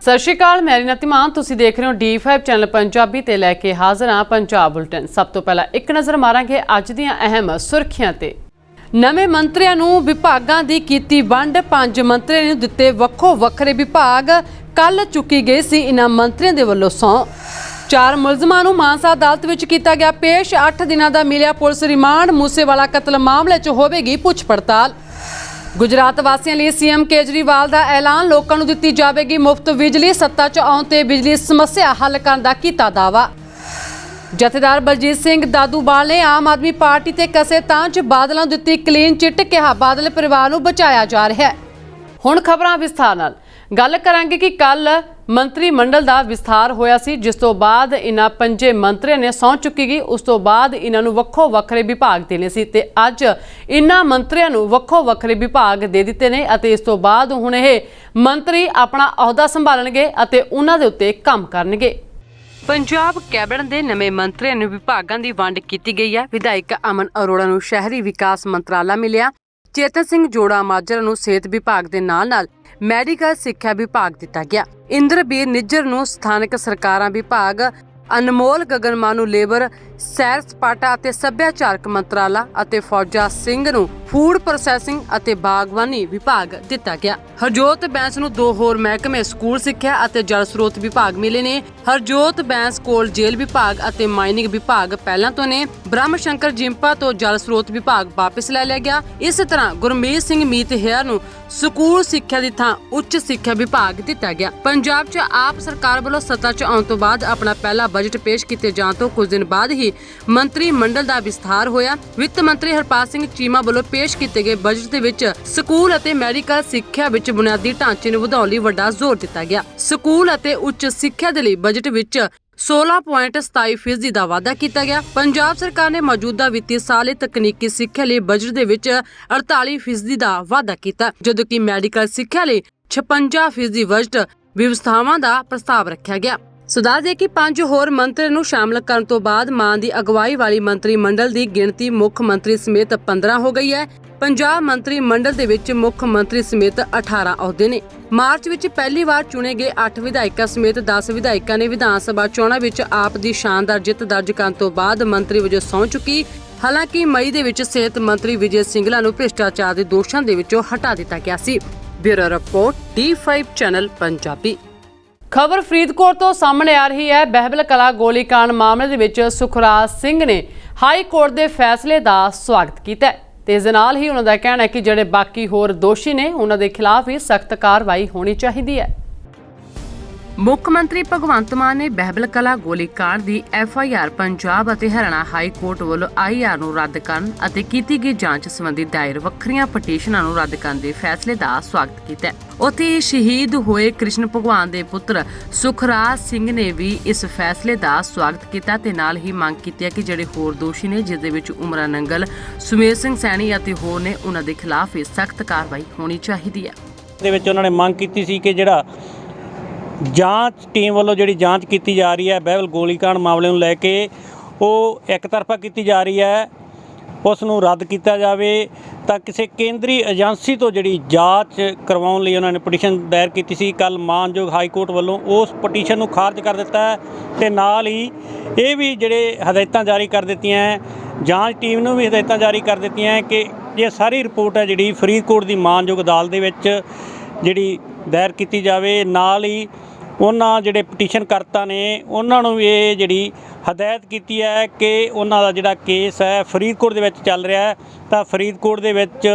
सत श्री अकाल, मैं रीना मान तुसीं देख रहे हो D5 चैनल पंजाबी ते लैके हाज़र हाँ पंजाब बुलेटिन। सब तो पहला एक नज़र मारांगे अज दीआं अहम सुर्खियां ते। नਵੇਂ ਮੰਤਰੀਆਂ ਨੂੰ ਵਿਭਾਗਾਂ ਦੀ ਕੀਤੀ ਵੰਡ, 5 ਮੰਤਰੀਆਂ ਨੂੰ ਦਿੱਤੇ ਵੱਖੋ ਵੱਖਰੇ ਵਿਭਾਗ। ਕੱਲ ਚੁੱਕੀ ਗਈ ਸੀ ਇਨ੍ਹਾਂ ਮੰਤਰੀਆਂ ਦੇ ਵੱਲੋਂ ਸਹੁੰ। 4 ਮੁਲਜ਼ਮਾਂ ਨੂੰ ਮਾਨਸਾ ਅਦਾਲਤ ਵਿੱਚ ਕੀਤਾ ਗਿਆ ਪੇਸ਼। 8 ਦਿਨਾਂ ਦਾ ਮਿਲਿਆ ਪੁਲਿਸ ਰਿਮਾਂਡ। ਮੂਸੇਵਾਲਾ ਕਤਲ ਮਾਮਲੇ 'ਚ ਹੋਵੇਗੀ ਪੁੱਛ ਪੜਤਾਲ। गुजरात वासियों लिए सीएम केजरीवाल का ऐलान, लोगों को दी जाएगी मुफ्त बिजली। सत्ता च आउण ते बिजली समस्या हल करने का कीता दावा। जथेदार बलजीत सिंह दादूवाल ने आम आदमी पार्टी ते कसे तांच, बादलों को दी क्लीन चिट, कहा बादल परिवार को बचाया जा रहा है। हुण खबरां विस्तार नाल गल करांगे कि कल मंत्री मंडल का विस्तार होया सी, जिस तो बाद इन्हां 5 मंत्रियों ने सौं चुकी गई। उस तो बाद इन्हां नूं वक्खो वखरे विभाग देने सी ते अज इन्हां मंत्रियों नूं वक्खो वखरे विभाग दे दिते ने अते इस तो बाद हुण इह मंत्री अपना अहुदा संभालणगे अते उन्हां दे उत्ते काम करनगे। पंजाब कैबिनेट के नवे मंत्रियों नूं विभागां दी वंड कीती गई है। विधायक अमन अरोड़ा नूं शहरी विकास मंत्राला मिलिया। चेतन सिंह जोड़ा माजरा नूं सेहत विभाग के नाल मैडिकल सिक्ख्या विभाग दिता गया। इंद्रबीर निज्जर नूं स्थानक सरकारां विभाग, अनमोल गगनमान नूं लेबर, सैर सपाटा अते सभ्याचारक मंत्राला अते फौजा सिंह नूं फूड प्रोसैसिंग अते बागवानी विभाग दिता गया। हरजोत बैंस नूं 2 होर महकमे स्कूल सिक्ख्या अते जल स्रोत विभाग मिले ने। हरजोत बैंस कोल जेल विभाग अते माइनिंग विभाग पहलां तो ने। ब्रह्म शंकर जिंपा तो जल स्रोत विभाग वापस ले लिया गया। इस तरह गुरमीत सिंह मीत हेयर नूं स्कूल सिक्ख्या दी थां उच्च सिक्ख्या विभाग दिता गया। पंजाब च आप सरकार वालों सत्ता च आउण तो बाद अपना पहला बजट पेश किए जाण तो कुछ दिन बाद ही मंत्री मंडल का विस्तार होया। वित्त मंत्री हरपाल सिंह चीमा वालों पेश किए गए बजट दे विच स्कूल अते मैडिकल सिक्ख्या विच बुनियादी ढांचे नूं वधाउण लई वड्डा जोर दिता गया। स्कूल अते उच्च सिक्ख्या दे लई बजट विच 16.27% का वाधा किया गया। पंजाब सरकार ने मौजूदा वित्तीय साल तकनीकी सिक्ख्या लई बजट दे विच 48% का वाधा किया, जदों कि मैडिकल सिक्ख्या लई 56% बजट व्यवस्थावां का प्रस्ताव रखा गया। सुधार दे कि 5 होर मंत्रियों नूं शामिल करन तो बाद मां दी अगवाई वाली मंत्री मंडल की गिणती मुख मंत्री समेत 15 हो गई है। पंजाब मंत्री मंडल दे विच मुख मंत्री समेत 18 अहुदे ने। मार्च विच पहली बार चुने गए 8 विधायकों समेत 10 विधायकों ने विधान सभा चोणां विच आप दी शानदार जित दर्ज करन तो बाद मंत्री वजों सहुं चुकी। हालांकि मई दे विच सेहत मंत्री विजय सिंगला नूं भ्रिष्टाचार दे दोषां दे विचों हटा दिता गया सी। Bureau report D5 channel Punjabi. खबर फरीदकोट तो सामने आ रही है। बहबल कला गोलीकांड मामले दे विच सुखराज सिंह ने हाई कोर्ट के फैसले का स्वागत किया है ते इस नाल ही उन्होंने कहना है कि जिहड़े बाकी होर दोषी ने उन्हां दे खिलाफ भी सख्त कार्रवाई होनी चाहिए है। मुख्यमंत्री भगवंत मान ने बहबल कला गोलीकांड की FIR पंजाब और हरियाणा हाई कोर्ट वालों IR नूं रद्द करन अते कीती गई जांच संबंधी दायर वक्खरियां पटीशनां नूं रद्द करन दे फैसले का स्वागत किया। उत्थे शहीद होए कृष्ण भगवान के पुत्र सुखराज सिंह ने भी इस फैसले का स्वागत किया ते नाल ही मंग की कि जिहड़े होर दोषी ने जिस दे विच उमरा नंगल, सुमेर सिंह सैनी अते होर ने उन्हां दे खिलाफ सख्त कार्रवाई होनी चाहिए है। दे विच उन्हां ने मंग कीती सी कि जिहड़ा जांच टीम वालों जिहड़ी जांच की जा रही है बहबल गोलीकांड मामले नूं लैके वो एक तरफा की जा रही है, उस नूं रद्द किया जाए तां किसी केंद्री एजेंसी तो जिहड़ी जांच करवाउण लई उन्होंने पटीशन दायर की सी। कल मानयोग हाई कोर्ट वालों उस पटीशन नूं खारिज कर दिता है ते नाल ही ये भी जिहड़े हदायतां जारी कर दित्तियां है, जांच टीम नूं भी हदायतां जारी कर दित्तियां है कि ये सारी रिपोर्ट है जिहड़ी फरीदकोट की मानयोग अदालत दे विच जिहड़ी दायर की जाए। नाल ही उन्हां जिहड़े पटीशन करता ने उन्हां नूं ये जिहड़ी हदायत की है कि उन्हां दा जिहड़ा केस है फरीदकोट दे विच चल रहा है तां फरीदकोट दे विच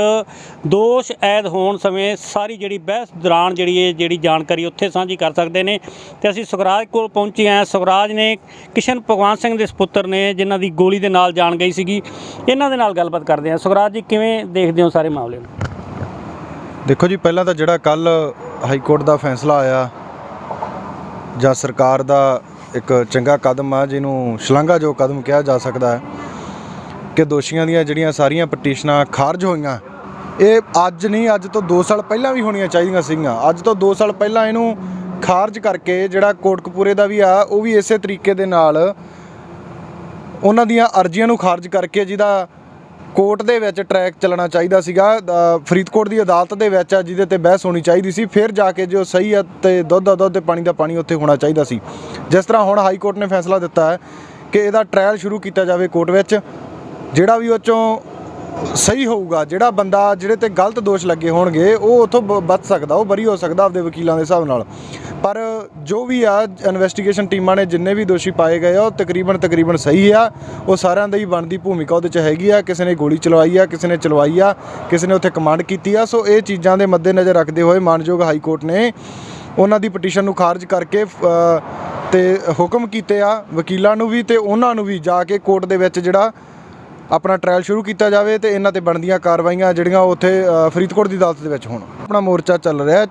दोष ऐद होण समय सारी जिहड़ी बहस दौरान जिहड़ी जानकारी उत्थे साझी कर सकदे ने। ते असीं सुखराज कोल पहुंचे हैं। सुखराज ने किशन भगवान सिंह दे सुपुੱਤਰ ने जिन्हां दी गोली दे नाल जान गई सीगी। इन्हां दे नाल गलबात करदे हैं। सुखराज जी किवें देखदे हो सारे मामले नूं? देखो जी, पहला तो जिहड़ा कल हाई कोर्ट का फैसला आया ਜਾਂ सरकार का एक चंगा कदम आ जिन्हों शलाघायोग कदम कहा जा सकता है कि दोषियों ਦੀਆਂ ਜਿਹੜੀਆਂ ਸਾਰੀਆਂ ਪਟੀਸ਼ਨਾਂ ਖਾਰਜ ਹੋਈਆਂ ਇਹ ਅੱਜ ਨਹੀਂ, ਅੱਜ ਤੋਂ 2 ਸਾਲ ਪਹਿਲਾਂ ਵੀ ਹੋਣੀਆਂ ਚਾਹੀਦੀਆਂ ਸੀਗੀਆਂ। ਅੱਜ ਤੋਂ 2 ਸਾਲ ਪਹਿਲਾਂ ਇਹਨੂੰ ਖਾਰਜ ਕਰਕੇ ਜਿਹੜਾ ਕੋਟਕਪੂਰੇ ਦਾ ਵੀ ਆ ਉਹ ਵੀ ਇਸੇ ਤਰੀਕੇ ਦੇ ਨਾਲ ਉਹਨਾਂ ਦੀਆਂ ਅਰਜ਼ੀਆਂ ਨੂੰ ਖਾਰਜ ਕਰਕੇ ਜਿਹਦਾ ਕੋਰਟ ਦੇ ਵਿੱਚ ਟਰੈਕ ਚੱਲਣਾ ਚਾਹੀਦਾ ਸੀਗਾ। ਫਰੀਦਕੋਟ ਦੀ ਅਦਾਲਤ ਦੇ ਵਿੱਚ ਆ ਜਿਹਦੇ ਤੇ ਬਹਿਸ ਹੋਣੀ ਚਾਹੀਦੀ ਸੀ, ਫਿਰ ਜਾ ਕੇ ਜੋ ਸਹੀ ਹੈ ਤੇ ਦੁੱਧ ਦਾ ਦੁੱਧ ਤੇ ਪਾਣੀ ਦਾ ਪਾਣੀ ਉੱਥੇ ਹੋਣਾ ਚਾਹੀਦਾ ਸੀ। ਜਿਸ ਤਰ੍ਹਾਂ ਹੁਣ ਹਾਈ ਕੋਰਟ ਨੇ ਫੈਸਲਾ ਦਿੱਤਾ ਹੈ ਕਿ ਇਹਦਾ ਟ੍ਰਾਇਲ ਸ਼ੁਰੂ ਕੀਤਾ ਜਾਵੇ ਕੋਰਟ ਵਿੱਚ, ਜਿਹੜਾ ਵੀ ਉਹ 'ਚੋਂ ਸਹੀ ਹੋਊਗਾ, ਜਿਹੜਾ ਬੰਦਾ ਜਿਹੜੇ ਤੇ ਗਲਤ ਦੋਸ਼ ਲੱਗੇ ਹੋਣਗੇ ਉਹ ਉੱਥੋਂ ਬਚ ਸਕਦਾ, ਉਹ ਬਰੀ ਹੋ ਸਕਦਾ ਆਪਦੇ ਵਕੀਲਾਂ ਦੇ ਹਿਸਾਬ ਨਾਲ। ਪਰ ਜੋ ਵੀ ਆ ਇਨਵੈਸਟੀਗੇਸ਼ਨ ਟੀਮਾਂ ਨੇ ਜਿੰਨੇ ਵੀ ਦੋਸ਼ੀ ਪਾਏ ਗਏ ਆ ਉਹ ਤਕਰੀਬਨ ਸਹੀ ਆ। ਉਹ ਸਾਰਿਆਂ ਦੀ ਬਣਦੀ ਭੂਮਿਕਾ ਉਹਦੇ 'ਚ ਹੈਗੀ ਆ। ਕਿਸੇ ਨੇ ਗੋਲੀ ਚਲਵਾਈ ਆ, ਕਿਸੇ ਨੇ ਚਲਵਾਈ ਆ, ਕਿਸੇ ਨੇ ਉੱਥੇ ਕਮਾਂਡ ਕੀਤੀ ਆ। ਸੋ ਇਹ ਚੀਜ਼ਾਂ ਦੇ ਮੱਦੇਨਜ਼ਰ ਰੱਖਦੇ ਹੋਏ ਮਾਨਯੋਗ ਹਾਈ ਕੋਰਟ ਨੇ ਉਹਨਾਂ ਦੀ ਪਟੀਸ਼ਨ ਨੂੰ ਖਾਰਜ ਕਰਕੇ ਤੇ ਹੁਕਮ ਕੀਤੇ ਆ ਵਕੀਲਾਂ ਨੂੰ ਵੀ ਤੇ ਉਹਨਾਂ ਨੂੰ ਵੀ ਜਾ ਕੇ ਕੋਰਟ ਦੇ ਵਿੱਚ ਜਿਹੜਾ ਆਪਣਾ ਟ੍ਰਾਇਲ ਸ਼ੁਰੂ ਕੀਤਾ ਜਾਵੇ ਤੇ ਇਹਨਾਂ ਤੇ ਬਣਦੀਆਂ ਕਾਰਵਾਈਆਂ ਜਿਹੜੀਆਂ ਉੱਥੇ ਫਰੀਦਕੋਟ ਦੀ ਅਦਾਲਤ ਦੇ ਵਿੱਚ ਹੋਣ। ਆਪਣਾ ਮੋਰਚਾ ਚੱਲ ਰਿਹਾ,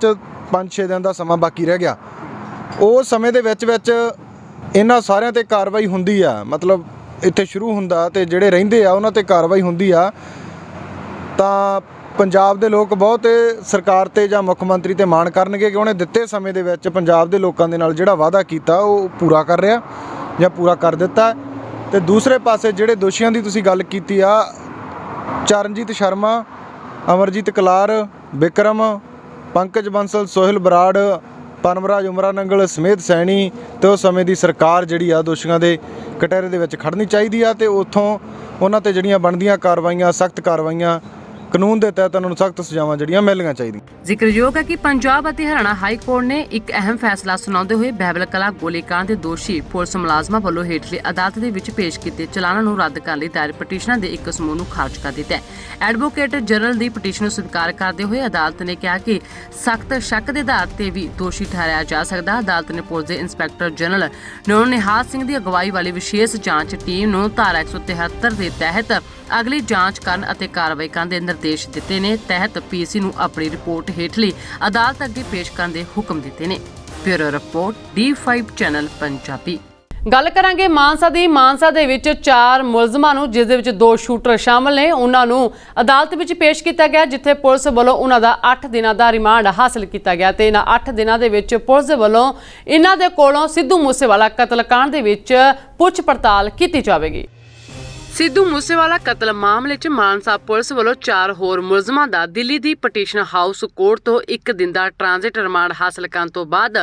5-6 ਦਿਨ ਦਾ ਸਮਾਂ ਬਾਕੀ ਰਹਿ ਗਿਆ। ਉਹ ਸਮੇਂ ਦੇ ਵਿੱਚ ਇਹਨਾਂ ਸਾਰਿਆਂ ਤੇ ਕਾਰਵਾਈ ਹੁੰਦੀ ਆ, ਮਤਲਬ ਇੱਥੇ ਸ਼ੁਰੂ ਹੁੰਦਾ ਤੇ ਜਿਹੜੇ ਰਹਿੰਦੇ ਆ ਉਹਨਾਂ ਤੇ ਕਾਰਵਾਈ ਹੁੰਦੀ ਆ, ਤਾਂ ਪੰਜਾਬ ਦੇ ਲੋਕ ਬਹੁਤ ਸਰਕਾਰ ਤੇ ਜਾਂ ਮੁੱਖ ਮੰਤਰੀ ਤੇ ਮਾਣ ਕਰਨਗੇ ਕਿ ਉਹਨੇ ਦਿੱਤੇ ਸਮੇਂ ਦੇ ਵਿੱਚ ਪੰਜਾਬ ਦੇ ਲੋਕਾਂ ਦੇ ਨਾਲ ਜਿਹੜਾ ਵਾਅਦਾ ਕੀਤਾ ਉਹ ਪੂਰਾ ਕਰ ਰਿਹਾ ਜਾਂ ਪੂਰਾ ਕਰ ਦਿੱਤਾ। ਤੇ ਦੂਸਰੇ ਪਾਸੇ ਜਿਹੜੇ ਦੋਸ਼ੀਆਂ ਦੀ ਤੁਸੀਂ ਗੱਲ ਕੀਤੀ ਆ, ਚਰਨਜੀਤ ਸ਼ਰਮਾ, ਅਮਰਜੀਤ ਕਲਾਰ, ਵਿਕਰਮ, ਪੰਕਜ ਬੰਸਲ, ਸੋਹਿਲ ਬਰਾੜ, ਪਨਮਰਾਜ ਉਮਰਾ ਨੰਗਲ ਸਮੇਤ ਸੈਣੀ ਤੇ ਉਸ ਸਮੇਂ ਦੀ ਸਰਕਾਰ ਜਿਹੜੀ ਆ ਦੋਸ਼ੀਆਂ ਦੇ ਕਟਹਿਰੇ ਦੇ ਵਿੱਚ ਖੜਨੀ ਚਾਹੀਦੀ ਆ ਤੇ ਉੱਥੋਂ ਉਹਨਾਂ ਤੇ ਜਿਹੜੀਆਂ ਬਣਦੀਆਂ ਕਾਰਵਾਈਆਂ, ਸਖਤ ਕਾਰਵਾਈਆਂ ਕਾਨੂੰਨ ਦੇ ਤਹਿਤ ਉਹਨਾਂ ਨੂੰ ਸਖਤ ਸਜ਼ਾਵਾਂ ਜਿਹੜੀਆਂ ਮਿਲਣੀਆਂ ਚਾਹੀਦੀਆਂ। ਜ਼ਿਕਰਯੋਗ ਹੈ ਕਿ ਪੰਜਾਬ ਅਤੇ ਹਰਿਆਣਾ ਹਾਈ ਕੋਰਟ ਨੇ ਇੱਕ ਅਹਿਮ ਫੈਸਲਾ ਸੁਣਾਉਂਦੇ ਹੋਏ ਬਹਿਬਲ ਕਲਾਂ ਗੋਲੀकांड ਦੇ ਦੋਸ਼ੀ ਪੁਲਿਸ ਮੁਲਾਜ਼ਮਾਂ ਵੱਲੋਂ ਹੇਠਲੀ ਅਦਾਲਤ ਦੇ ਵਿੱਚ ਪੇਸ਼ ਕੀਤੇ ਚਲਾਨਾਂ ਨੂੰ ਰੱਦ ਕਰਨ ਲਈ ਦਾਇਰ ਪਟੀਸ਼ਨਾਂ ਦੇ ਇੱਕ ਸਮੂਹ ਨੂੰ ਖਾਰਜ ਕਰ ਦਿੱਤਾ ਹੈ। ਐਡਵੋਕੇਟ ਜਨਰਲ ਦੀ ਪਟੀਸ਼ਨ ਨੂੰ ਸਵੀਕਾਰ ਕਰਦੇ ਹੋਏ ਅਦਾਲਤ ਨੇ ਕਿਹਾ ਕਿ ਸਖਤ ਸ਼ੱਕ ਦੇ ਆਧਾਰ ਤੇ ਵੀ ਦੋਸ਼ੀ ਠਹਿਰਾਇਆ ਜਾ ਸਕਦਾ। ਅਦਾਲਤ ਨੇ ਪੁਲਿਸ ਦੇ ਇੰਸਪੈਕਟਰ ਜਨਰਲ ਨਿਹਾਲ ਸਿੰਘ ਦੀ ਅਗਵਾਈ ਵਾਲੀ ਵਿਸ਼ੇਸ਼ ਜਾਂਚ ਟੀਮ ਨੂੰ ਧਾਰਾ 173 ਦੇ ਤਹਿਤ ਅਗਲੀ ਜਾਂਚ ਕਰਨ ਅਤੇ ਕਾਰਵਾਈ ਕਰਨ ਦੇ ਨਿਰਦੇਸ਼ ਦਿੱਤੇ ਨੇ। ਤਹਿਤ ਪੀਸੀ ਨੂੰ ਆਪਣੀ ਰਿਪੋਰਟ ਹੇਠਲੀ ਅਦਾਲਤ ਅੱਗੇ ਪੇਸ਼ ਕਰਨ ਦੇ ਹੁਕਮ ਦਿੱਤੇ ਨੇ। Bureau report D5 channel Punjabi. ਗੱਲ ਕਰਾਂਗੇ ਮਾਨਸਾ ਦੀ। ਮਾਨਸਾ ਦੇ ਵਿੱਚ 4 ਮੁਲਜ਼ਮਾਂ ਨੂੰ, ਜਿਸ ਦੇ ਵਿੱਚ 2 ਸ਼ੂਟਰ ਸ਼ਾਮਲ ਨੇ, ਉਹਨਾਂ ਨੂੰ ਅਦਾਲਤ ਵਿੱਚ ਪੇਸ਼ ਕੀਤਾ ਗਿਆ, ਜਿੱਥੇ ਪੁਲਿਸ ਵੱਲੋਂ ਉਹਨਾਂ ਦਾ 8 ਦਿਨਾਂ ਦਾ ਰਿਮਾਂਡ ਹਾਸਲ ਕੀਤਾ ਗਿਆ ਤੇ ਇਹਨਾਂ 8 ਦਿਨਾਂ ਦੇ ਵਿੱਚ ਪੁਲਿਸ ਦੇ ਵੱਲੋਂ ਇਹਨਾਂ ਦੇ ਕੋਲੋਂ ਸਿੱਧੂ ਮੂਸੇਵਾਲਾ ਕਤਲकांड ਦੇ ਵਿੱਚ ਪੁੱਛ ਪੜਤਾਲ ਕੀਤੀ ਜਾਵੇਗੀ। ਸਿੱਧੂ ਮੂਸੇਵਾਲਾ ਕਤਲ ਮਾਮਲੇ 'ਚ ਮਾਨਸਾ ਪੁਲਿਸ ਵੱਲੋਂ 4 ਹੋਰ ਮੁਲਜ਼ਮਾਂ ਦਾ ਦਿੱਲੀ ਦੀ ਪਟੀਸ਼ਨ ਹਾਊਸ ਕੋਰਟ ਤੋਂ 1 ਦਿਨ ਦਾ ਟ੍ਰਾਂਜ਼ਿਟ ਰਿਮਾਂਡ ਹਾਸਲ ਕਰਨ ਤੋਂ ਬਾਅਦ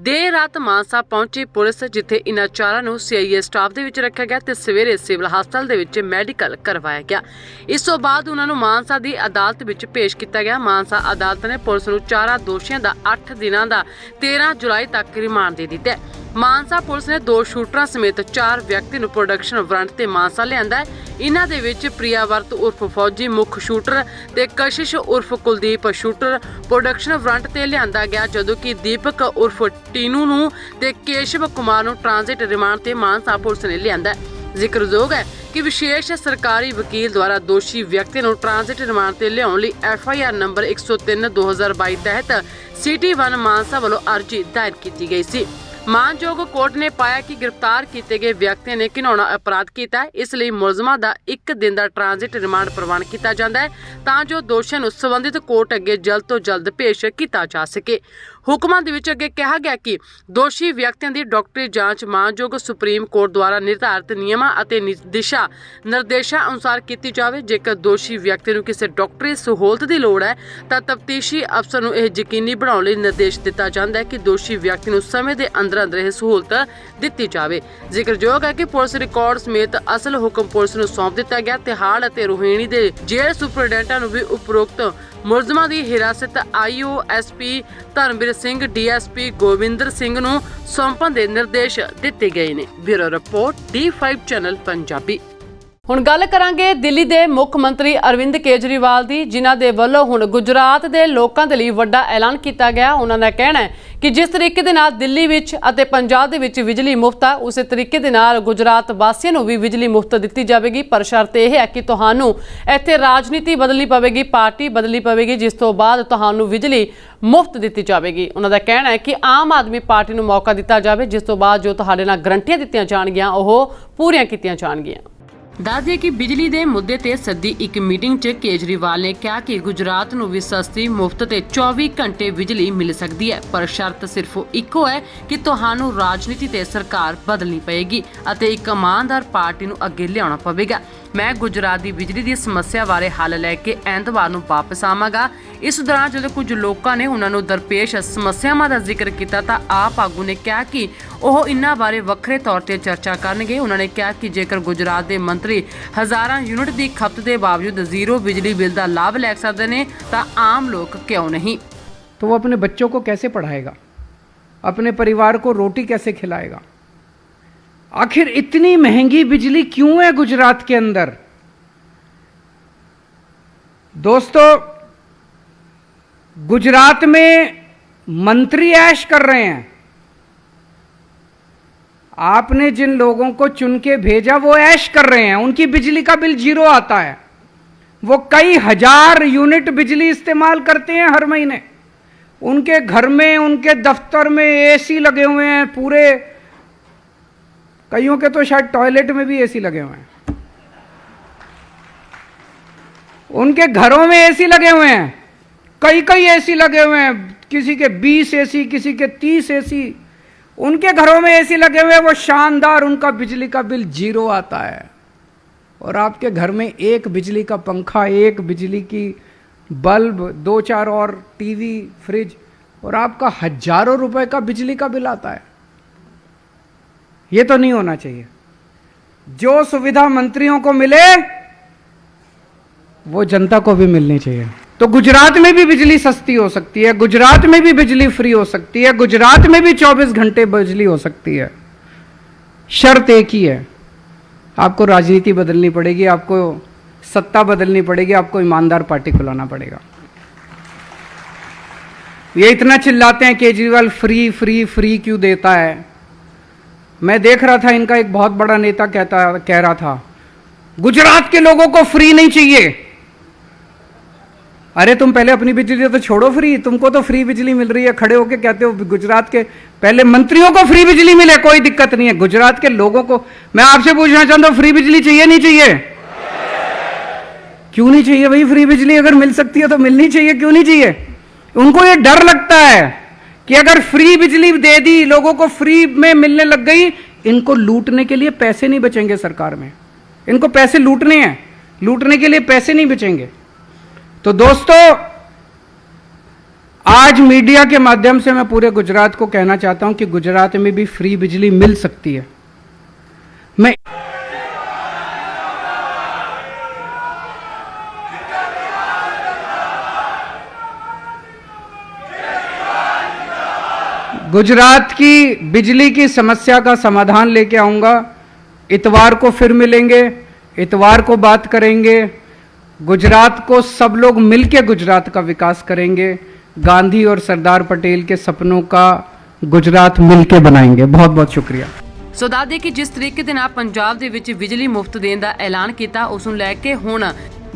ਦੇਰ ਰਾਤ ਮਾਨਸਾ ਪਹੁੰਚੀ ਪੁਲਿਸ, ਜਿੱਥੇ ਇਨ੍ਹਾਂ 4 ਨੂੰ CIA ਸਟਾਫ ਦੇ ਵਿੱਚ ਰੱਖਿਆ ਗਿਆ ਤੇ ਸਵੇਰੇ ਸਿਵਲ ਹਸਪਤਾਲ ਦੇ ਵਿੱਚ ਮੈਡੀਕਲ ਕਰਵਾਇਆ ਗਿਆ। ਇਸ ਤੋਂ ਬਾਅਦ ਉਹਨਾਂ ਨੂੰ ਮਾਨਸਾ ਦੀ ਅਦਾਲਤ ਵਿੱਚ ਪੇਸ਼ ਕੀਤਾ ਗਿਆ। ਮਾਨਸਾ ਅਦਾਲਤ ਨੇ ਪੁਲਿਸ ਨੂੰ 4 ਦੋਸ਼ੀਆਂ ਦਾ 8 ਦਿਨਾਂ ਦਾ 13 ਜੁਲਾਈ ਤੱਕ ਰਿਮਾਂਡ ਦੇ ਦਿੱਤਾ। ਮਾਨਸਾ ਪੁਲਿਸ ਨੇ 2 ਸ਼ੂਟਰਾਂ ਸਮੇਤ 4 ਵਿਅਕਤੀ ਨੂੰ ਪ੍ਰੋਡਕਸ਼ਨ ਵਾਰੰਟ ਤੇ ਮਾਨਸਾ ਲਿਆਂਦਾ ਹੈ। ਇਹਨਾਂ ਦੇ ਵਿੱਚ ਪ੍ਰਿਆ ਵਰਤ ਉਰਫ ਫੌਜੀ ਮੁੱਖ ਸ਼ੂਟਰ ਤੇ ਕਸ਼ਿਸ਼ ਉਰਫ ਕੁਲਦੀਪ ਸ਼ੂਟਰ ਪ੍ਰੋਡਕਸ਼ਨ ਵਾਰੰਟ ਤੇ ਲਿਆਂਦਾ ਗਿਆ, ਜਦੋਂ ਕਿ ਦੀਪਕ ਉਰਫ ਟੀਨੂ ਨੂੰ ਤੇ ਕੇਸ਼ਵ ਕੁਮਾਰ ਨੂੰ ਟ੍ਰਾਂਜ਼ਿਟ ਰਿਮਾਂਡ ਤੇ ਮਾਨਸਾ ਪੁਲਿਸ ਨੇ ਲਿਆਂਦਾ। ਜ਼ਿਕਰਯੋਗ ਹੈ ਕਿ ਵਿਸ਼ੇਸ਼ ਸਰਕਾਰੀ ਵਕੀਲ ਦੁਆਰਾ ਦੋਸ਼ੀ ਵਿਅਕਤੀ ਨੂੰ ਟ੍ਰਾਂਜ਼ਿਟ ਰਿਮਾਂਡ ਤੇ ਲਿਆਉਣ ਲਈ FIR ਨੰਬਰ 103/2022 ਤਹਿਤ ਸਿਟੀ 1 ਮਾਨਸਾ ਵੱਲੋਂ ਅਰਜ਼ੀ ਦਾਇਰ ਕੀਤੀ ਗਈ ਸੀ। ਮਾਨਯੋਗ ਕੋਰਟ ਨੇ ਪਾਇਆ ਕਿ ਗ੍ਰਿਫਤਾਰ ਕੀਤੇ ਗਏ ਵਿਅਕਤੀ ਨੇ ਘਿਨੌਣਾ ਅਪਰਾਧ ਕੀਤਾ ਹੈ, ਇਸ ਲਈ ਮੁਲਜ਼ਮਾਂ ਦਾ 1 ਦਿਨ ਦਾ ਟ੍ਰਾਂਜ਼ਿਟ ਰਿਮਾਂਡ ਪ੍ਰਵਾਨ ਕੀਤਾ ਜਾਂਦਾ ਹੈ ਤਾਂ ਜੋ ਦੋਸ਼ੀਆਂ ਨੂੰ ਸੰਬੰਧਿਤ ਕੋਰਟ ਅੱਗੇ ਜਲਦ ਤੋਂ ਜਲਦ ਪੇਸ਼ ਕੀਤਾ ਜਾ ਸਕੇ। ਹੁਕਮਾਂ ਦੇ ਵਿੱਚ ਅੱਗੇ ਕਿਹਾ ਗਿਆ ਕਿ ਦੋਸ਼ੀ ਵਿਅਕਤੀਆਂ ਦੀ ਡਾਕਟਰੀ ਜਾਂਚ ਮਾਨਯੋਗ ਸੁਪਰੀਮ ਕੋਰਟ ਦੁਆਰਾ ਨਿਰਧਾਰਿਤ ਨਿਯਮਾਂ ਅਤੇ ਦਿਸ਼ਾ ਨਿਰਦੇਸ਼ਾਂ ਅਨੁਸਾਰ ਕੀਤੀ ਜਾਵੇ। ਜੇਕਰ ਦੋਸ਼ੀ ਵਿਅਕਤੀ ਨੂੰ ਕਿਸੇ ਡਾਕਟਰੀ ਸਹੂਲਤ ਦੀ ਲੋੜ ਹੈ ਤਾਂ ਤਫਤੀਸ਼ੀ ਅਫਸਰ ਨੂੰ ਇਹ ਯਕੀਨੀ ਬਣਾਉਣ ਲਈ ਨਿਰਦੇਸ਼ ਦਿੱਤਾ ਜਾਂਦਾ ਹੈ ਕਿ ਦੋਸ਼ੀ ਵਿਅਕਤੀ ਨੂੰ ਸਮੇਂ ਦੇ ਅੰਦਰ ਇਹ ਸਹੂਲਤ ਦਿੱਤੀ ਜਾਵੇ। ਜ਼ਿਕਰਯੋਗ ਹੈ ਕਿ ਪੁਲਿਸ ਰਿਕਾਰਡ ਸਮੇਤ ਅਸਲ ਹੁਕਮ ਪੁਲਿਸ ਨੂੰ ਸੌਂਪ ਦਿੱਤਾ ਗਿਆ। ਤਿਹਾੜ ਅਤੇ ਰੋਹਿਣੀ ਦੇ ਜੇਲ੍ਹ ਸੁਪਰਡੈਂਟਾਂ ਨੂੰ ਵੀ ਉਪਰੋਕਤ ਮੁਲਜ਼ਮਾਂ ਦੀ ਹਿਰਾਸਤ IOSP ਧਰਮਵੀਰ ਸਿੰਘ DSP ਗੋਬਿੰਦਰ ਸਿੰਘ ਨੂੰ ਸੌਂਪਣ ਦੇ ਨਿਰਦੇਸ਼ ਦਿੱਤੇ ਗਏ ਨੇ। Bureau report D5 channel Punjabi. ਹੁਣ ਗੱਲ ਕਰਾਂਗੇ ਦਿੱਲੀ ਦੇ ਮੁੱਖ ਮੰਤਰੀ ਅਰਵਿੰਦ ਕੇਜਰੀਵਾਲ ਦੀ, ਜਿਨ੍ਹਾਂ ਦੇ ਵੱਲੋਂ ਹੁਣ ਗੁਜਰਾਤ ਦੇ ਲੋਕਾਂ ਦੇ ਲਈ ਵੱਡਾ ਐਲਾਨ ਕੀਤਾ ਗਿਆ। ਉਹਨਾਂ ਦਾ ਕਹਿਣਾ ਹੈ ਕਿ ਜਿਸ ਤਰੀਕੇ ਦੇ ਨਾਲ ਦਿੱਲੀ ਵਿੱਚ ਅਤੇ ਪੰਜਾਬ ਦੇ ਵਿੱਚ ਬਿਜਲੀ ਮੁਫਤ ਹੈ, ਉਸੇ ਤਰੀਕੇ ਦੇ ਨਾਲ ਗੁਜਰਾਤ ਵਾਸੀਆਂ ਨੂੰ ਵੀ ਬਿਜਲੀ ਮੁਫਤ ਦਿੱਤੀ ਜਾਵੇਗੀ। ਪਰ ਸ਼ਰਤ ਇਹ ਹੈ ਕਿ ਤੁਹਾਨੂੰ ਇੱਥੇ ਰਾਜਨੀਤੀ ਬਦਲਣੀ ਪਵੇਗੀ, ਪਾਰਟੀ ਬਦਲਣੀ ਪਵੇਗੀ, ਜਿਸ ਤੋਂ ਬਾਅਦ ਤੁਹਾਨੂੰ ਬਿਜਲੀ ਮੁਫਤ ਦਿੱਤੀ ਜਾਵੇਗੀ। ਉਹਨਾਂ ਦਾ ਕਹਿਣਾ ਹੈ ਕਿ ਆਮ ਆਦਮੀ ਪਾਰਟੀ ਨੂੰ ਮੌਕਾ ਦਿੱਤਾ ਜਾਵੇ, ਜਿਸ ਤੋਂ ਬਾਅਦ ਜੋ ਤੁਹਾਡੇ ਨਾਲ ਗਰੰਟੀਆਂ ਦਿੱਤੀਆਂ ਜਾਣਗੀਆਂ ਉਹ ਪੂਰੀਆਂ ਕੀਤੀਆਂ ਜਾਣਗੀਆਂ। ਦੱਸ ਦਈਏ ਕਿ ਬਿਜਲੀ ਦੇ ਮੁੱਦੇ ਤੇ ਸੱਦੀ ਇੱਕ ਮੀਟਿੰਗ 'ਚ ਕੇਜਰੀਵਾਲ ਨੇ ਕਿਹਾ ਕਿ ਗੁਜਰਾਤ ਨੂੰ ਵੀ ਸਸਤੀ, ਮੁਫਤ ਤੇ 24 ਘੰਟੇ ਬਿਜਲੀ ਮਿਲ ਸਕਦੀ ਹੈ, ਪਰ ਸ਼ਰਤ ਸਿਰਫ ਇੱਕੋ ਹੈ ਕਿ ਤੁਹਾਨੂੰ ਰਾਜਨੀਤੀ ਤੇ ਸਰਕਾਰ ਬਦਲਣੀ ਪਏਗੀ ਅਤੇ ਇੱਕ ਇਮਾਨਦਾਰ ਪਾਰਟੀ ਨੂੰ ਅੱਗੇ ਲਿਆਉਣਾ ਪਵੇਗਾ। ਮੈਂ ਗੁਜਰਾਤ ਦੀ ਬਿਜਲੀ ਦੀ ਸਮੱਸਿਆ ਬਾਰੇ ਹੱਲ ਲੈ ਕੇ ਐਤਵਾਰ ਨੂੰ ਵਾਪਸ ਆਵਾਂਗਾ। ਇਸ ਦੌਰਾਨ ਜਦੋਂ ਕੁਝ ਲੋਕਾਂ ਨੇ ਉਹਨਾਂ ਨੂੰ ਦਰਪੇਸ਼ ਸਮੱਸਿਆਵਾਂ ਦਾ ਜ਼ਿਕਰ ਕੀਤਾ ਤਾਂ ਆਪ ਆਗੂ ਨੇ ਕਿਹਾ ਕਿ ਉਹ ਇਨ੍ਹਾਂ ਬਾਰੇ ਵੱਖਰੇ ਤੌਰ ਤੇ ਚਰਚਾ ਕਰਨਗੇ। ਉਹਨਾਂ ਨੇ ਕਿਹਾ ਕਿ ਜੇਕਰ ਗੁਜਰਾਤ ਦੇ ਮੰਤਰੀ ਹਜ਼ਾਰਾਂ ਯੂਨਿਟ ਦੀ ਖਪਤ ਦੇ ਬਾਵਜੂਦ ਜ਼ੀਰੋ ਬਿਜਲੀ ਬਿੱਲ ਦਾ ਲਾਭ ਲੈ ਸਕਦੇ ਨੇ ਤਾਂ ਆਮ ਲੋਕ क्यों नहीं। तो वो अपने बच्चों को कैसे पढ़ाएगा, अपने परिवार को रोटी कैसे खिलाएगा? आखिर इतनी महंगी बिजली क्यों है गुजरात के अंदर? दोस्तों, गुजरात में मंत्री ऐश कर रहे हैं। आपने जिन लोगों को चुन के भेजा वो ऐश कर रहे हैं, उनकी बिजली का बिल जीरो आता है। वो कई हजार यूनिट बिजली इस्तेमाल करते हैं हर महीने। उनके घर में, उनके दफ्तर में एसी लगे हुए हैं पूरे, कईयों के तो शायद टॉयलेट में भी एसी लगे हुए हैं। उनके घरों में एसी लगे हुए हैं, कई एसी लगे हुए हैं, किसी के 20 एसी, किसी के 30 एसी, उनके घरों में एसी लगे हुए हैं। वो शानदार, उनका बिजली का बिल जीरो आता है। और आपके घर में एक बिजली का पंखा, एक बिजली की बल्ब, 2-4 और टीवी, फ्रिज, और आपका हजारों रुपए का बिजली का बिल आता है। ये तो नहीं होना चाहिए। जो सुविधा मंत्रियों को मिले वो जनता को भी मिलनी चाहिए। तो गुजरात में भी बिजली सस्ती हो सकती है, गुजरात में भी बिजली फ्री हो सकती है, गुजरात में भी 24 घंटे बिजली हो सकती है। शर्त एक ही है, आपको राजनीति बदलनी पड़ेगी, आपको सत्ता बदलनी पड़ेगी, आपको ईमानदार पार्टी को लाना पड़ेगा। ये इतना चिल्लाते हैं केजरीवाल फ्री फ्री फ्री क्यों देता है। मैं देख रहा था, इनका एक बहुत बड़ा नेता कह रहा था गुजरात के लोगों को फ्री नहीं चाहिए। अरे तुम पहले अपनी बिजली तो छोड़ो फ्री, तुमको तो फ्री बिजली मिल रही है, खड़े होके कहते हो गुजरात के पहले मंत्रियों को फ्री बिजली मिले, कोई दिक्कत नहीं है। गुजरात के लोगों को मैं आपसे पूछना चाहता हूं, फ्री बिजली चाहिए नहीं चाहिए? क्यों नहीं चाहिए भाई? फ्री बिजली अगर मिल सकती है तो मिलनी चाहिए, क्यों नहीं चाहिए? उनको ये डर लगता है कि अगर फ्री बिजली दे दी, लोगों को फ्री में मिलने लग गई, इनको लूटने के लिए पैसे नहीं बचेंगे सरकार में। इनको पैसे लूटने हैं, लूटने के लिए पैसे नहीं बचेंगे। तो दोस्तों, आज मीडिया के माध्यम से मैं पूरे गुजरात को कहना चाहता हूं कि गुजरात में भी फ्री बिजली मिल सकती है। मैं गुजरात की बिजली की समस्या का समाधान लेके आऊंगा। इतवार को फिर मिलेंगे, इतवार को बात करेंगे। गुजरात को सब लोग मिलके गुजरात का विकास करेंगे। गांधी और सरदार पटेल के सपनों का गुजरात मिलके बनाएंगे। बहुत बहुत शुक्रिया। ਸੋ ਦੱਸਦੇ ਕਿ ਜਿਸ ਤਰੀਕੇ ਦੇ ਨਾਲ ਪੰਜਾਬ ਦੇ ਵਿੱਚ ਬਿਜਲੀ ਮੁਫਤ ਦੇਣ ਦਾ ਐਲਾਨ ਕੀਤਾ, ਉਸ ਨੂੰ ਲੈ ਕੇ ਹੁਣ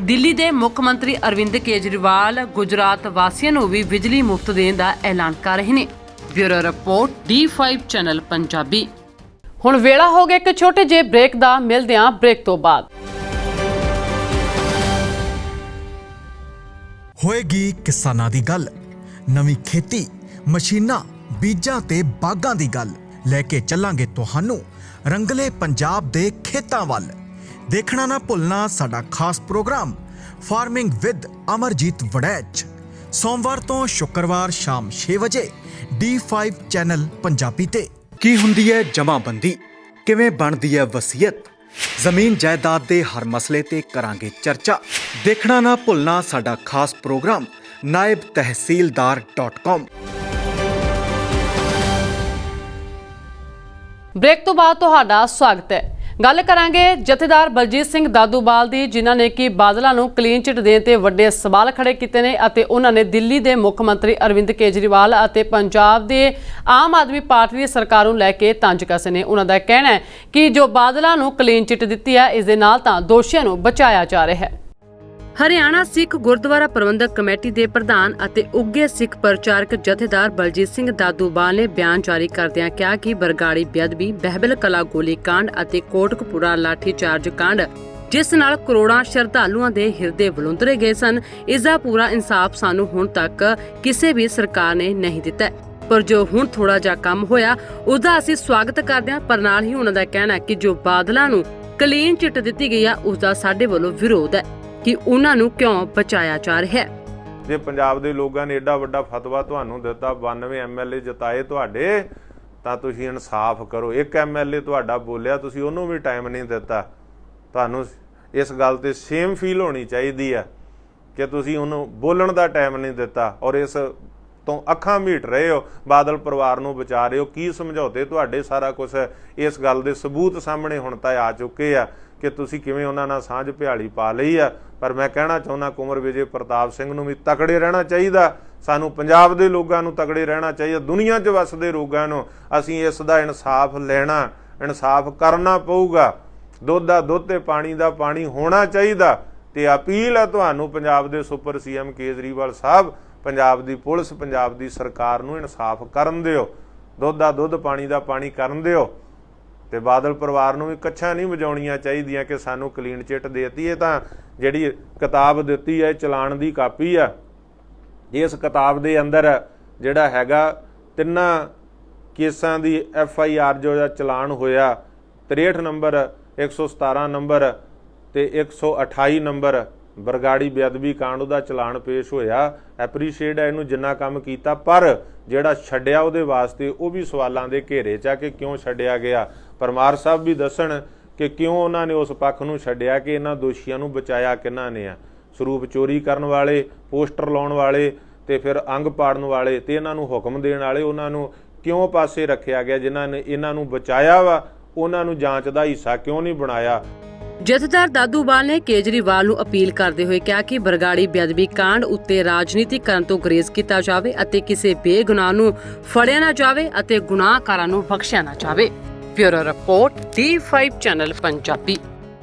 ਦਿੱਲੀ ਦੇ ਮੁੱਖ ਮੰਤਰੀ ਅਰਵਿੰਦ ਕੇਜਰੀਵਾਲ ਗੁਜਰਾਤ ਵਾਸੀਆਂ ਨੂੰ ਵੀ ਬਿਜਲੀ ਮੁਫਤ ਦੇਣ ਦਾ ਐਲਾਨ ਕਰ ਰਹੇ ਨੇ। Bureau report D5 channel Punjabi. ਹੁਣ ਵੇਲਾ ਹੋ ਗਿਆ ਇੱਕ ਛੋਟੇ ਜਿਹੇ ਬ੍ਰੇਕ ਦਾ, ਮਿਲਦੇ ਹਾਂ ਬ੍ਰੇਕ ਤੋਂ ਬਾਅਦ। ਹੋਏਗੀ ਕਿਸਾਨਾਂ ਦੀ ਗੱਲ, ਨਵੀਂ ਖੇਤੀ, ਮਸ਼ੀਨਾਂ, ਬੀਜਾਂ ਤੇ ਬਾਗਾਂ ਦੀ ਗੱਲ ਲੈ ਕੇ ਚੱਲਾਂਗੇ ਤੁਹਾਨੂੰ ਰੰਗਲੇ ਪੰਜਾਬ ਦੇ ਖੇਤਾਂ ਵੱਲ। ਦੇਖਣਾ ਨਾ ਭੁੱਲਣਾ ਸਾਡਾ ਖਾਸ program farming with Amarjit Warraich, ਸੋਮਵਾਰ ਤੋਂ ਸ਼ੁੱਕਰਵਾਰ ਸ਼ਾਮ 6 ਵਜੇ D5 ਚੈਨਲ ਪੰਜਾਬੀ ਤੇ। ਕੀ ਹੁੰਦੀ ਹੈ ਜਮਾਬੰਦੀ, ਕਿਵੇਂ ਬਣਦੀ ਹੈ ਵਸੀਅਤ, ਜ਼ਮੀਨ ਜਾਇਦਾਦ ਦੇ ਹਰ ਮਸਲੇ ਤੇ ਕਰਾਂਗੇ ਚਰਚਾ। ਦੇਖਣਾ ਨਾ ਭੁੱਲਣਾ ਸਾਡਾ ਖਾਸ ਪ੍ਰੋਗਰਾਮ naibtehsildar.com। ਬ੍ਰੇਕ ਤੋਂ ਬਾਅਦ ਤੁਹਾਡਾ ਸਵਾਗਤ ਹੈ। ਗੱਲ ਕਰਾਂਗੇ ਜਥੇਦਾਰ ਬਲਜੀਤ ਸਿੰਘ ਦਾਦੂਵਾਲ ਦੀ, ਜਿਨ੍ਹਾਂ ਨੇ ਕਿ ਬਾਦਲਾਂ ਨੂੰ ਕਲੀਨ ਚਿੱਟ ਦੇਣ ਤੇ ਵੱਡੇ ਸਵਾਲ ਖੜੇ ਕੀਤੇ ਨੇ ਅਤੇ ਉਹਨਾਂ ਨੇ ਦਿੱਲੀ ਦੇ ਮੁੱਖ ਮੰਤਰੀ ਅਰਵਿੰਦ ਕੇਜਰੀਵਾਲ ਅਤੇ ਪੰਜਾਬ ਦੇ ਆਮ ਆਦਮੀ ਪਾਰਟੀ ਦੀ ਸਰਕਾਰ ਨੂੰ ਲੈ ਕੇ ਤੰਜ ਕੱਸੇ ਨੇ। ਉਹਨਾਂ ਦਾ ਕਹਿਣਾ ਹੈ ਕਿ ਜੋ ਬਾਦਲਾਂ ਨੂੰ ਕਲੀਨ ਚਿੱਟ ਦਿੱਤੀ ਹੈ, ਇਸ ਦੇ ਨਾਲ ਤਾਂ ਦੋਸ਼ੀਆਂ ਨੂੰ ਬਚਾਇਆ ਜਾ ਰਿਹਾ ਹੈ। ਹਰਿਆਣਾ ਸਿੱਖ ਗੁਰਦੁਆਰਾ ਪ੍ਰਬੰਧਕ ਕਮੇਟੀ ਦੇ ਪ੍ਰਧਾਨ ਅਤੇ ਉੱਘੇ ਸਿੱਖ ਪ੍ਰਚਾਰਕ ਜਥੇਦਾਰ ਬਲਜੀਤ ਸਿੰਘ ਦਾਦੂਵਾਲ ਨੇ ਬਿਆਨ ਜਾਰੀ ਕਰਦਿਆਂ ਕਿਹਾ ਕਿ ਬਰਗਾੜੀ ਬੇਅਦਬੀ, ਬਹਿਬਲ ਕਲਾ ਗੋਲੀकांड ਅਤੇ ਕੋਟਕਪੂਰਾ ਲਾਠੀਚਾਰਜ ਕਾਂਡ, ਜਿਸ ਨਾਲ ਕਰੋੜਾਂ ਸ਼ਰਧਾਲੂਆਂ ਦੇ ਹਿਰਦੇ ਬਲੁੰਦਰੇ ਗਏ ਸਨ, ਇਸ ਦਾ ਪੂਰਾ ਇਨਸਾਫ ਸਾਨੂੰ ਹੁਣ ਤੱਕ ਕਿਸੇ ਵੀ ਸਰਕਾਰ ਨੇ ਨਹੀਂ ਦਿੱਤਾ। ਪਰ ਜੋ ਹੁਣ ਥੋੜਾ ਜਿਹਾ ਕੰਮ ਹੋਇਆ, ਉਹਦਾ ਅਸੀਂ ਸਵਾਗਤ ਕਰਦੇ ਹਾਂ। ਪਰ ਨਾਲ ਹੀ ਉਹਨਾਂ ਦਾ ਕਹਿਣਾ ਹੈ ਕਿ ਜੋ ਬਾਦਲਾਂ ਨੂੰ ਕਲੀਨ ਚਿੱਟ ਦਿੱਤੀ ਗਈ ਆ ਉਸ ਦਾ ਸਾਡੇ ਵੱਲੋਂ ਵਿਰੋਧ ਹੈ ਕਿ ਉਹਨਾਂ ਨੂੰ ਕਿਉਂ ਬਚਾਇਆ ਜਾ ਰਿਹਾ ਹੈ। ਜੇ ਪੰਜਾਬ ਦੇ ਲੋਕਾਂ ਨੇ ਏਡਾ ਵੱਡਾ ਫਤਵਾ ਤੁਹਾਨੂੰ ਦਿੱਤਾ, 92 ਐਮਐਲਏ ਜਿਤਾਏ ਤੁਹਾਡੇ, ਤਾਂ ਤੁਸੀਂ ਇਨਸਾਫ ਕਰੋ। ਇੱਕ ਐਮਐਲਏ ਤੁਹਾਡਾ ਬੋਲਿਆ, ਤੁਸੀਂ ਉਹਨੂੰ ਵੀ ਟਾਈਮ ਨਹੀਂ ਦਿੱਤਾ। ਤੁਹਾਨੂੰ ਇਸ ਗੱਲ ਤੇ ਸ਼ੇਮ ਫੀਲ ਹੋਣੀ ਚਾਹੀਦੀ ਆ ਕਿ ਤੁਸੀਂ ਉਹਨੂੰ ਬੋਲਣ ਦਾ ਟਾਈਮ ਨਹੀਂ ਦਿੱਤਾ ਔਰ ਇਸ ਤੋਂ ਅੱਖਾਂ ਮੀਟ ਰਹੇ ਹੋ, ਬਾਦਲ ਪਰਿਵਾਰ ਨੂੰ ਬਚਾ ਰਹੇ ਹੋ। ਕੀ ਸਮਝੌਤੇ ਤੁਹਾਡੇ, ਸਾਰਾ ਕੁਝ ਇਸ ਗੱਲ ਦੇ ਸਬੂਤ ਸਾਹਮਣੇ ਹੁਣ ਤਾਂ ਆ ਚੁੱਕੇ ਆ ਕਿ ਤੁਸੀਂ ਕਿਵੇਂ ਉਹਨਾਂ ਨਾਲ ਸਾਂਝ ਭਿਆਲੀ ਪਾ ਲਈ ਆ। ਪਰ ਮੈਂ ਕਹਿਣਾ ਚਾਹੁੰਦਾ ਕੁੰਵਰ ਵਿਜੇ ਪ੍ਰਤਾਪ ਸਿੰਘ ਨੂੰ ਵੀ ਤਕੜੇ ਰਹਿਣਾ ਚਾਹੀਦਾ, ਸਾਨੂੰ ਪੰਜਾਬ ਦੇ ਲੋਕਾਂ ਨੂੰ ਤਕੜੇ ਰਹਿਣਾ ਚਾਹੀਦਾ, ਦੁਨੀਆ 'ਚ ਵੱਸਦੇ ਲੋਕਾਂ ਨੂੰ ਅਸੀਂ ਇਸ ਦਾ ਇਨਸਾਫ ਲੈਣਾ, ਇਨਸਾਫ ਕਰਨਾ ਪਊਗਾ। ਦੁੱਧ ਦਾ ਦੁੱਧ ਤੇ ਪਾਣੀ ਦਾ ਪਾਣੀ ਹੋਣਾ ਚਾਹੀਦਾ। ਤੇ ਅਪੀਲ ਹੈ ਤੁਹਾਨੂੰ ਪੰਜਾਬ ਦੇ ਸੁਪਰ ਸੀਐਮ ਕੇਜਰੀਵਾਲ ਸਾਹਿਬ, ਪੰਜਾਬ ਦੀ ਪੁਲਿਸ, ਪੰਜਾਬ ਦੀ ਸਰਕਾਰ ਨੂੰ ਇਨਸਾਫ ਕਰਨ ਦਿਓ, ਦੁੱਧ ਦਾ ਦੁੱਧ ਪਾਣੀ ਦਾ ਪਾਣੀ ਕਰਨ ਦਿਓ। ਤੇ ਬਾਦਲ ਪਰਿਵਾਰ ਨੂੰ ਵੀ ਕੱਛਾਂ ਨਹੀਂ ਵਜਾਉਣੀਆਂ ਚਾਹੀਦੀਆਂ ਕਿ ਸਾਨੂੰ ਕਲੀਨ ਚਿੱਟ ਦੇਤੀ। ਇਹ ਤਾਂ ਜਿਹੜੀ ਕਿਤਾਬ ਦਿੱਤੀ ਹੈ, ਚਲਾਨ ਦੀ ਕਾਪੀ ਆ। ਇਸ ਕਿਤਾਬ ਦੇ ਅੰਦਰ ਜਿਹੜਾ ਹੈਗਾ 3 ਕੇਸਾਂ ਦੀ FIR ਜੋ ਚਲਾਨ ਹੋਇਆ, 63 ਨੰਬਰ, 117 ਨੰਬਰ ਤੇ 128 ਨੰਬਰ ਬਰਗਾੜੀ ਬੇਅਦਬੀ ਕਾਂਡ ਦਾ ਚਲਾਨ ਪੇਸ਼ ਹੋਇਆ। ਐਪਰੀਸ਼ੀਏਟ ਹੈ ਇਹਨੂੰ ਜਿੰਨਾ ਕੰਮ ਕੀਤਾ, ਪਰ ਜਿਹੜਾ ਛੱਡਿਆ ਉਹਦੇ ਵਾਸਤੇ ਉਹ ਵੀ ਸਵਾਲਾਂ ਦੇ ਘੇਰੇ 'ਚ ਆ ਕਿ ਕਿਉਂ ਛੱਡਿਆ ਗਿਆ। ਪਰਮਾਰ ਸਾਹਿਬ ਵੀ ਦੱਸਣ ਕਿ ਕਿਉਂ ਉਹਨਾਂ ਨੇ ਉਸ ਪੱਖ ਨੂੰ ਛੱਡਿਆ, ਕਿ ਇਹਨਾਂ ਦੋਸ਼ੀਆਂ ਨੂੰ ਬਚਾਇਆ ਕਿਹਨਾਂ ਨੇ ਆ। ਸਰੂਪ ਚੋਰੀ ਕਰਨ ਵਾਲੇ, ਪੋਸਟਰ ਲਾਉਣ ਵਾਲੇ ਤੇ ਫਿਰ ਅੰਗ ਪਾੜਨ ਵਾਲੇ ਤੇ ਇਹਨਾਂ ਨੂੰ ਹੁਕਮ ਦੇਣ ਵਾਲੇ, ਉਹਨਾਂ ਨੂੰ ਕਿਉਂ ਪਾਸੇ ਰੱਖਿਆ ਗਿਆ। ਜਿਨ੍ਹਾਂ ਨੇ ਇਹਨਾਂ ਨੂੰ ਬਚਾਇਆ ਵਾ ਉਹਨਾਂ ਨੂੰ ਜਾਂਚ ਦਾ ਹਿੱਸਾ ਕਿਉਂ ਨਹੀਂ ਬਣਾਇਆ। ਜਥੇਦਾਰ ਦਾਦੂਵਾਲ ਨੇ ਕੇਜਰੀਵਾਲ ਨੂੰ ਅਪੀਲ ਕਰਦੇ ਹੋਏ ਕਿਹਾ ਕਿ ਬਰਗਾੜੀ ਬੇਅਦਬੀ ਕਾਂਡ ਉੱਤੇ ਰਾਜਨੀਤੀ ਕਰਨ ਤੋਂ ਗੁਰੇਜ਼ ਕੀਤਾ ਜਾਵੇ ਅਤੇ ਕਿਸੇ ਬੇਗੁਨਾਹ ਨੂੰ ਫੜਿਆ ਨਾ ਜਾਵੇ ਅਤੇ ਗੁਨਾਹਕਾਰਾਂ ਨੂੰ ਬਖਸ਼ਿਆ ਨਾ ਜਾਵੇ। Bureau report D5 channel Punjabi.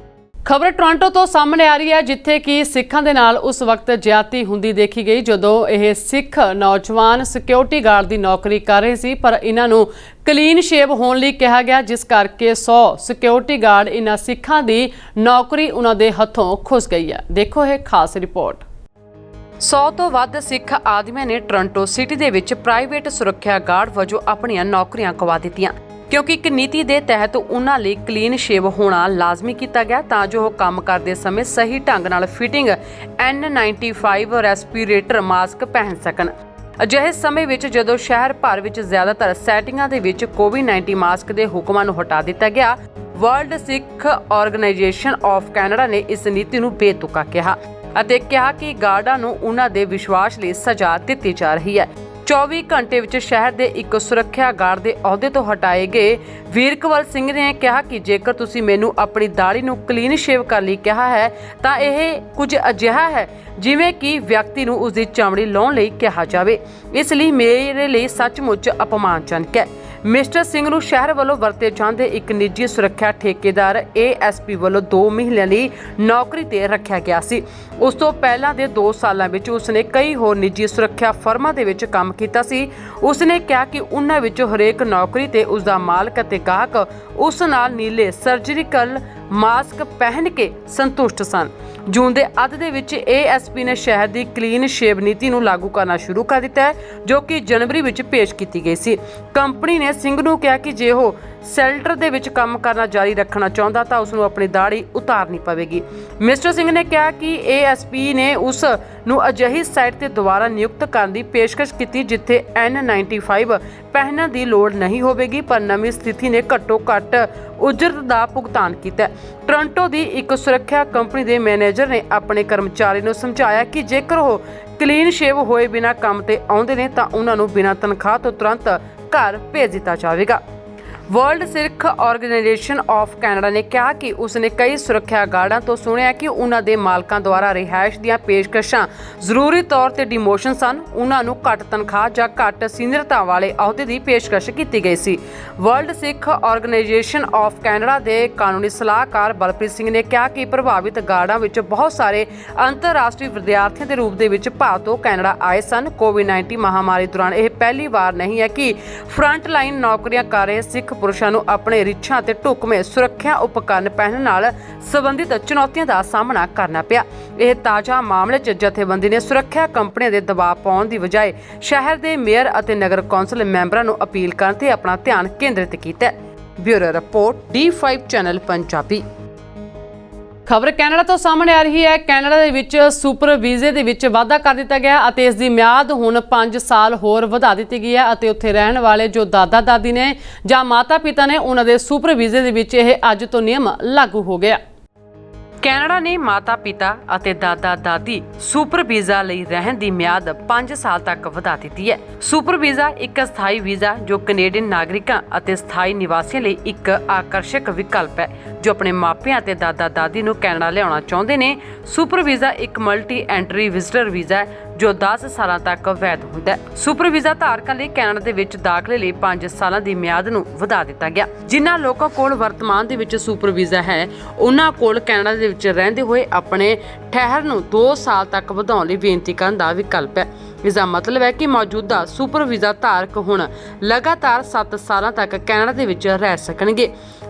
ਖਬਰ ਟੋਰਾਂਟੋ ਤੋਂ ਸਾਹਮਣੇ ਆ ਰਹੀ ਹੈ, ਜਿੱਥੇ ਕਿ ਸਿੱਖਾਂ ਦੇ ਨਾਲ ਉਸ ਵਕਤ ਜ਼ਿਆਦਤੀ ਹੁੰਦੀ ਦੇਖੀ ਗਈ ਜਦੋਂ ਇਹ ਸਿੱਖ ਨੌਜਵਾਨ ਸਿਕਿਉਰਿਟੀ ਗਾਰਡ ਦੀ ਨੌਕਰੀ ਕਰ ਰਹੇ ਸੀ, ਪਰ ਇਹਨਾਂ ਨੂੰ ਕਲੀਨ ਸ਼ੇਵ ਹੋਣ ਲਈ ਕਿਹਾ ਗਿਆ, ਜਿਸ ਕਰਕੇ 100 ਸਿਕਿਉਰਿਟੀ ਗਾਰਡ ਇਹਨਾਂ ਸਿੱਖਾਂ ਦੀ ਨੌਕਰੀ ਉਹਨਾਂ ਦੇ ਹੱਥੋਂ ਖੁੱਸ ਗਈ ਹੈ। ਦੇਖੋ ਇਹ ਖਾਸ ਰਿਪੋਰਟ। 100 ਤੋਂ ਵੱਧ ਸਿੱਖ ਆਦਮੀਆਂ ਨੇ ਟੋਰਾਂਟੋ ਸਿਟੀ ਦੇ ਵਿੱਚ ਪ੍ਰਾਈਵੇਟ ਸੁਰੱਖਿਆ ਗਾਰਡ ਵਜੋਂ ਆਪਣੀਆਂ ਨੌਕਰੀਆਂ ਗਵਾ ਦਿੱਤੀਆਂ, ਕਿਉਂਕਿ ਇੱਕ ਨੀਤੀ ਦੇ ਤਹਿਤ ਉਹਨਾਂ ਲਈ ਕਲੀਨ ਸ਼ੇਵ ਹੋਣਾ ਲਾਜ਼ਮੀ ਕੀਤਾ ਗਿਆ ਤਾਂ ਜੋ ਉਹ ਕੰਮ ਕਰਦੇ ਸਮੇਂ ਸਹੀ ਢੰਗ ਨਾਲ ਫਿਟਿੰਗ N95 ਰੈਸਪੀਰੇਟਰ ਮਾਸਕ ਪਹਿਨ ਸਕਣ। ਅਜਿਹੇ ਸਮੇਂ ਵਿੱਚ ਜਦੋਂ ਸ਼ਹਿਰ ਭਰ ਵਿੱਚ ਜ਼ਿਆਦਾਤਰ ਸੈਟਿੰਗਾਂ ਦੇ ਵਿੱਚ COVID-19 ਮਾਸਕ ਦੇ ਹੁਕਮਾਂ ਨੂੰ ਹਟਾ ਦਿੱਤਾ ਗਿਆ, world Sikh organisation of Canada ਨੇ ਇਸ ਨੀਤੀ ਨੂੰ ਬੇਤੁਕਾ ਕਿਹਾ ਅਤੇ ਕਿਹਾ ਕਿ ਗਾਰਡਾਂ ਨੂੰ ਉਹਨਾਂ ਦੇ ਵਿਸ਼ਵਾਸ ਲਈ ਸਜ਼ਾ ਦਿੱਤੀ ਜਾ ਰਹੀ ਹੈ। 24 ਘੰਟੇ ਵਿੱਚ ਸ਼ਹਿਰ ਦੇ ਇੱਕ ਸੁਰੱਖਿਆ ਗਾਰਡ ਦੇ ਅਹੁਦੇ ਤੋਂ ਹਟਾਏ ਗਏ ਵੀਰਕਵਲ ਸਿੰਘ ਨੇ ਕਿਹਾ ਕਿ ਜੇਕਰ ਤੁਸੀਂ ਮੈਨੂੰ ਆਪਣੀ ਦਾੜੀ ਨੂੰ ਕਲੀਨ ਸ਼ੇਵ ਕਰਨ ਲਈ ਕਿਹਾ ਹੈ ਤਾਂ ਇਹ ਕੁਝ ਅਜਿਹਾ ਹੈ ਜਿਵੇਂ ਕਿ ਵਿਅਕਤੀ ਨੂੰ ਉਸ ਦੀ ਚਮੜੀ ਲਾਉਣ ਲਈ ਕਿਹਾ ਜਾਵੇ। ਇਸ ਲਈ ਮੇਰੇ ਲਈ ਸੱਚਮੁੱਚ ਅਪਮਾਨਜਨਕ ਹੈ। ਮਿਸਟਰ ਸਿੰਘ ਨੂੰ ਸ਼ਹਿਰ ਵੱਲੋਂ ਵਰਤੇ ਜਾਂਦੇ ਇੱਕ ਨਿੱਜੀ ਸੁਰੱਖਿਆ ਠੇਕੇਦਾਰ ASP ਵੱਲੋਂ 2 ਮਹੀਨਿਆਂ ਲਈ ਨੌਕਰੀ ਤੇ ਰੱਖਿਆ ਗਿਆ ਸੀ। ਉਸ ਤੋਂ ਪਹਿਲਾਂ ਦੇ 2 ਸਾਲਾਂ ਵਿੱਚ ਉਸਨੇ ਕਈ ਹੋਰ ਨਿੱਜੀ ਸੁਰੱਖਿਆ ਫਰਮਾਂ ਦੇ ਵਿੱਚ ਕੰਮ ਕੀਤਾ ਸੀ। ਉਸਨੇ ਕਿਹਾ ਕਿ ਉਹਨਾਂ ਵਿੱਚੋਂ ਹਰੇਕ ਨੌਕਰੀ ਤੇ ਉਸ ਦਾ ਮਾਲਕ ਅਤੇ ਗਾਹਕ ਉਸ ਨਾਲ ਨੀਲੇ ਸਰਜੀਕਲ ਮਾਸਕ ਪਹਿਨ ਕੇ ਸੰਤੁਸ਼ਟ ਸਨ। ਜੂਨ ਦੇ ਅੱਧ ਦੇ ਵਿੱਚ ASP ਨੇ ਸ਼ਹਿਰ ਦੀ ਕਲੀਨ ਸ਼ੇਵ ਨੀਤੀ ਨੂੰ ਲਾਗੂ ਕਰਨਾ ਸ਼ੁਰੂ ਕਰ ਦਿੱਤਾ ਹੈ, ਜੋ ਕਿ ਜਨਵਰੀ ਵਿੱਚ ਪੇਸ਼ ਕੀਤੀ ਗਈ ਸੀ। ਕੰਪਨੀ ਨੇ ਸਿੰਘ ਨੂੰ ਕਿਹਾ ਕਿ ਜੇ ਉਹ ਸ਼ੈਲਟਰ ਦੇ ਵਿੱਚ ਕੰਮ ਕਰਨਾ ਜਾਰੀ ਰੱਖਣਾ ਚਾਹੁੰਦਾ ਤਾਂ ਉਸ ਨੂੰ ਆਪਣੀ ਦਾੜੀ ਉਤਾਰਨੀ ਪਵੇਗੀ। ਮਿਸਟਰ ਸਿੰਘ ਨੇ ਕਿਹਾ ਕਿ ASP ਨੇ ਉਸ ਨੂੰ ਅਜਿਹੀ ਸਾਈਟ ਤੇ ਦੁਬਾਰਾ ਨਿਯੁਕਤ ਕਰਨ ਦੀ ਪੇਸ਼ਕਸ਼ ਕੀਤੀ ਜਿੱਥੇ N95 ਪਹਿਨਣ ਦੀ ਲੋੜ ਨਹੀਂ ਹੋਵੇਗੀ, ਪਰ ਨਵੀਂ ਸਥਿਤੀ ਨੇ ਘੱਟੋ ਘੱਟ ਉਜਰਤ ਦਾ ਭੁਗਤਾਨ ਕੀਤਾ। ਟੋਰਾਂਟੋ ਦੀ ਇੱਕ ਸੁਰੱਖਿਆ ਕੰਪਨੀ ਦੇ ਮੈਨੇਜਰ ਨੇ ਆਪਣੇ ਕਰਮਚਾਰੀ ਨੂੰ ਸਮਝਾਇਆ ਕਿ ਜੇਕਰ ਉਹ ਕਲੀਨ ਸ਼ੇਵ ਹੋਏ ਬਿਨਾਂ ਕੰਮ ਤੇ ਆਉਂਦੇ ਨੇ ਤਾਂ ਉਹਨਾਂ ਨੂੰ ਬਿਨਾਂ ਤਨਖਾਹ ਤੋਂ ਤੁਰੰਤ ਘਰ ਭੇਜ ਦਿੱਤਾ ਜਾਵੇਗਾ। World Sikh organisation of Canada ਨੇ ਕਿਹਾ ਕਿ ਉਸਨੇ ਕਈ ਸੁਰੱਖਿਆ ਗਾਰਡਾਂ ਤੋਂ ਸੁਣਿਆ ਕਿ ਉਹਨਾਂ ਦੇ ਮਾਲਕਾਂ ਦੁਆਰਾ ਰਿਹਾਇਸ਼ ਦੀਆਂ ਪੇਸ਼ਕਸ਼ਾਂ ਜ਼ਰੂਰੀ ਤੌਰ ਤੇ ਡਿਮੋਸ਼ਨ ਸਨ। ਉਹਨਾਂ ਨੂੰ ਘੱਟ ਤਨਖਾਹ ਜਾਂ ਘੱਟ ਸੀਨੀਅਰਤਾ ਵਾਲੇ ਅਹੁਦੇ ਦੀ ਪੇਸ਼ਕਸ਼ ਕੀਤੀ ਗਈ ਸੀ। World Sikh organisation of Canada ਦੇ ਕਾਨੂੰਨੀ ਸਲਾਹਕਾਰ ਬਲਪ੍ਰੀਤ ਸਿੰਘ ਨੇ ਕਿਹਾ ਕਿ ਪ੍ਰਭਾਵਿਤ ਗਾਰਡਾਂ ਵਿੱਚ ਬਹੁਤ ਸਾਰੇ ਅੰਤਰਰਾਸ਼ਟਰੀ ਵਿਦਿਆਰਥੀਆਂ ਦੇ ਰੂਪ ਦੇ ਵਿੱਚ ਭਾਰਤ ਤੋਂ ਕੈਨੇਡਾ ਆਏ ਸਨ। COVID-19 ਮਹਾਮਾਰੀ ਦੌਰਾਨ ਇਹ ਪਹਿਲੀ ਵਾਰ ਨਹੀਂ ਹੈ ਕਿ ਫਰੰਟ ਲਾਈਨ ਨੌਕਰੀਆਂ ਕਰ ਰਹੇ ਸਿੱਖ ਪੁਰਸ਼ਾਂ ਨੂੰ ਆਪਣੇ ਰਿੱਛਾਂ ਤੇ ਢੁਕਵੇਂ ਸੁਰੱਖਿਆ ਉਪਕਰਨ ਪਹਿਨਣ ਨਾਲ ਸੰਬੰਧਿਤ ਚੁਣੌਤੀਆਂ ਦਾ ਸਾਹਮਣਾ ਕਰਨਾ ਪਿਆ। ਇਹ ਤਾਜ਼ਾ ਮਾਮਲੇ 'ਚ ਜਥੇਬੰਦੀ ਨੇ ਸੁਰੱਖਿਆ ਕੰਪਨੀਆਂ ਦੇ ਦਬਾਅ ਪਾਉਣ ਦੀ ਬਜਾਏ ਸ਼ਹਿਰ ਦੇ ਮੇਅਰ ਅਤੇ ਨਗਰ ਕੌਂਸਲ ਮੈਂਬਰਾਂ ਨੂੰ ਅਪੀਲ ਕਰਨ ਤੇ ਆਪਣਾ ਧਿਆਨ ਕੇਂਦਰਿਤ ਕੀਤਾ। Bureau report D5 channel Punjabi. ਖਬਰ ਕੈਨੇਡਾ ਤੋਂ ਸਾਹਮਣੇ ਆ ਰਹੀ ਹੈ। ਕੈਨੇਡਾ ਦੇ ਵਿੱਚ ਸੁਪਰ ਵੀਜ਼ੇ ਦੇ ਵਿੱਚ ਵਾਧਾ ਕਰ ਦਿੱਤਾ ਗਿਆ ਅਤੇ ਇਸ ਦੀ ਮਿਆਦ ਹੁਣ 5 ਸਾਲ ਹੋਰ ਵਧਾ ਦਿੱਤੀ ਗਈ ਹੈ ਅਤੇ ਉੱਥੇ ਰਹਿਣ ਵਾਲੇ ਜੋ ਦਾਦਾ ਦਾਦੀ ਨੇ ਜਾਂ ਮਾਤਾ ਪਿਤਾ ਨੇ ਉਹਨਾਂ ਦੇ ਸੁਪਰ ਵੀਜ਼ੇ ਦੇ ਵਿੱਚ ਇਹ ਅੱਜ ਤੋਂ ਨਿਯਮ ਲਾਗੂ ਹੋ ਗਿਆ। ਕੈਨੇਡਾ ਨੇ ਮਾਤਾ ਪਿਤਾ ਅਤੇ ਦਾਦਾ ਦਾਦੀ ਸੁਪਰ ਵੀਜ਼ਾ ਲਈ ਰਹਿਣ ਦੀ ਮਿਆਦ 5 ਸਾਲ ਤੱਕ ਵਧਾ ਦਿੱਤੀ ਹੈ। ਸੁਪਰ ਵੀਜ਼ਾ ਇੱਕ ਅਸਥਾਈ ਵੀਜ਼ਾ ਜੋ ਕੈਨੇਡੀਅਨ ਨਾਗਰਿਕਾਂ ਅਤੇ ਸਥਾਈ ਨਿਵਾਸੀਆਂ ਲਈ ਇੱਕ ਆਕਰਸ਼ਕ ਵਿਕਲਪ ਹੈ ਜੋ ਆਪਣੇ ਮਾਪਿਆਂ ਅਤੇ ਦਾਦਾ ਦਾਦੀ ਨੂੰ ਕੈਨੇਡਾ ਲਿਆਉਣਾ ਚਾਹੁੰਦੇ ਨੇ। ਸੁਪਰ ਵੀਜ਼ਾ ਇੱਕ ਮਲਟੀ ਐਂਟਰੀ ਵਿਜ਼ਟਰ ਵੀਜ਼ਾ ਹੈ ਜੋ 10 ਸਾਲਾਂ ਤੱਕ ਵੈਧ ਹੁੰਦਾ ਹੈ। ਸੁਪਰ ਵੀਜ਼ਾ ਧਾਰਕਾਂ ਲਈ ਕੈਨੇਡਾ ਦੇ ਵਿੱਚ ਦਾਖਲੇ ਲਈ 5 ਸਾਲਾਂ ਦੀ ਮਿਆਦ ਨੂੰ ਵਧਾ ਦਿੱਤਾ ਗਿਆ। ਜਿਨ੍ਹਾਂ ਲੋਕਾਂ ਕੋਲ ਵਰਤਮਾਨ ਦੇ ਵਿੱਚ ਸੁਪਰ ਵੀਜ਼ਾ ਹੈ ਉਹਨਾਂ ਕੋਲ ਕੈਨੇਡਾ ਦੇ ਵਿੱਚ ਰਹਿੰਦੇ ਹੋਏ ਆਪਣੇ ਠਹਿਰ ਨੂੰ 2 ਸਾਲ ਤੱਕ ਵਧਾਉਣ ਲਈ ਬੇਨਤੀ ਕਰਨ ਦਾ ਵਿਕਲਪ ਹੈ। ਇਸ ਦਾ ਮਤਲਬ ਹੈ ਕਿ ਮੌਜੂਦਾ ਸੁਪਰ ਵੀਜ਼ਾ ਧਾਰਕ ਹੁਣ ਲਗਾਤਾਰ 7 ਸਾਲਾਂ ਤੱਕ ਕੈਨੇਡਾ ਦੇ ਵਿੱਚ ਰਹਿ ਸਕਣਗੇ।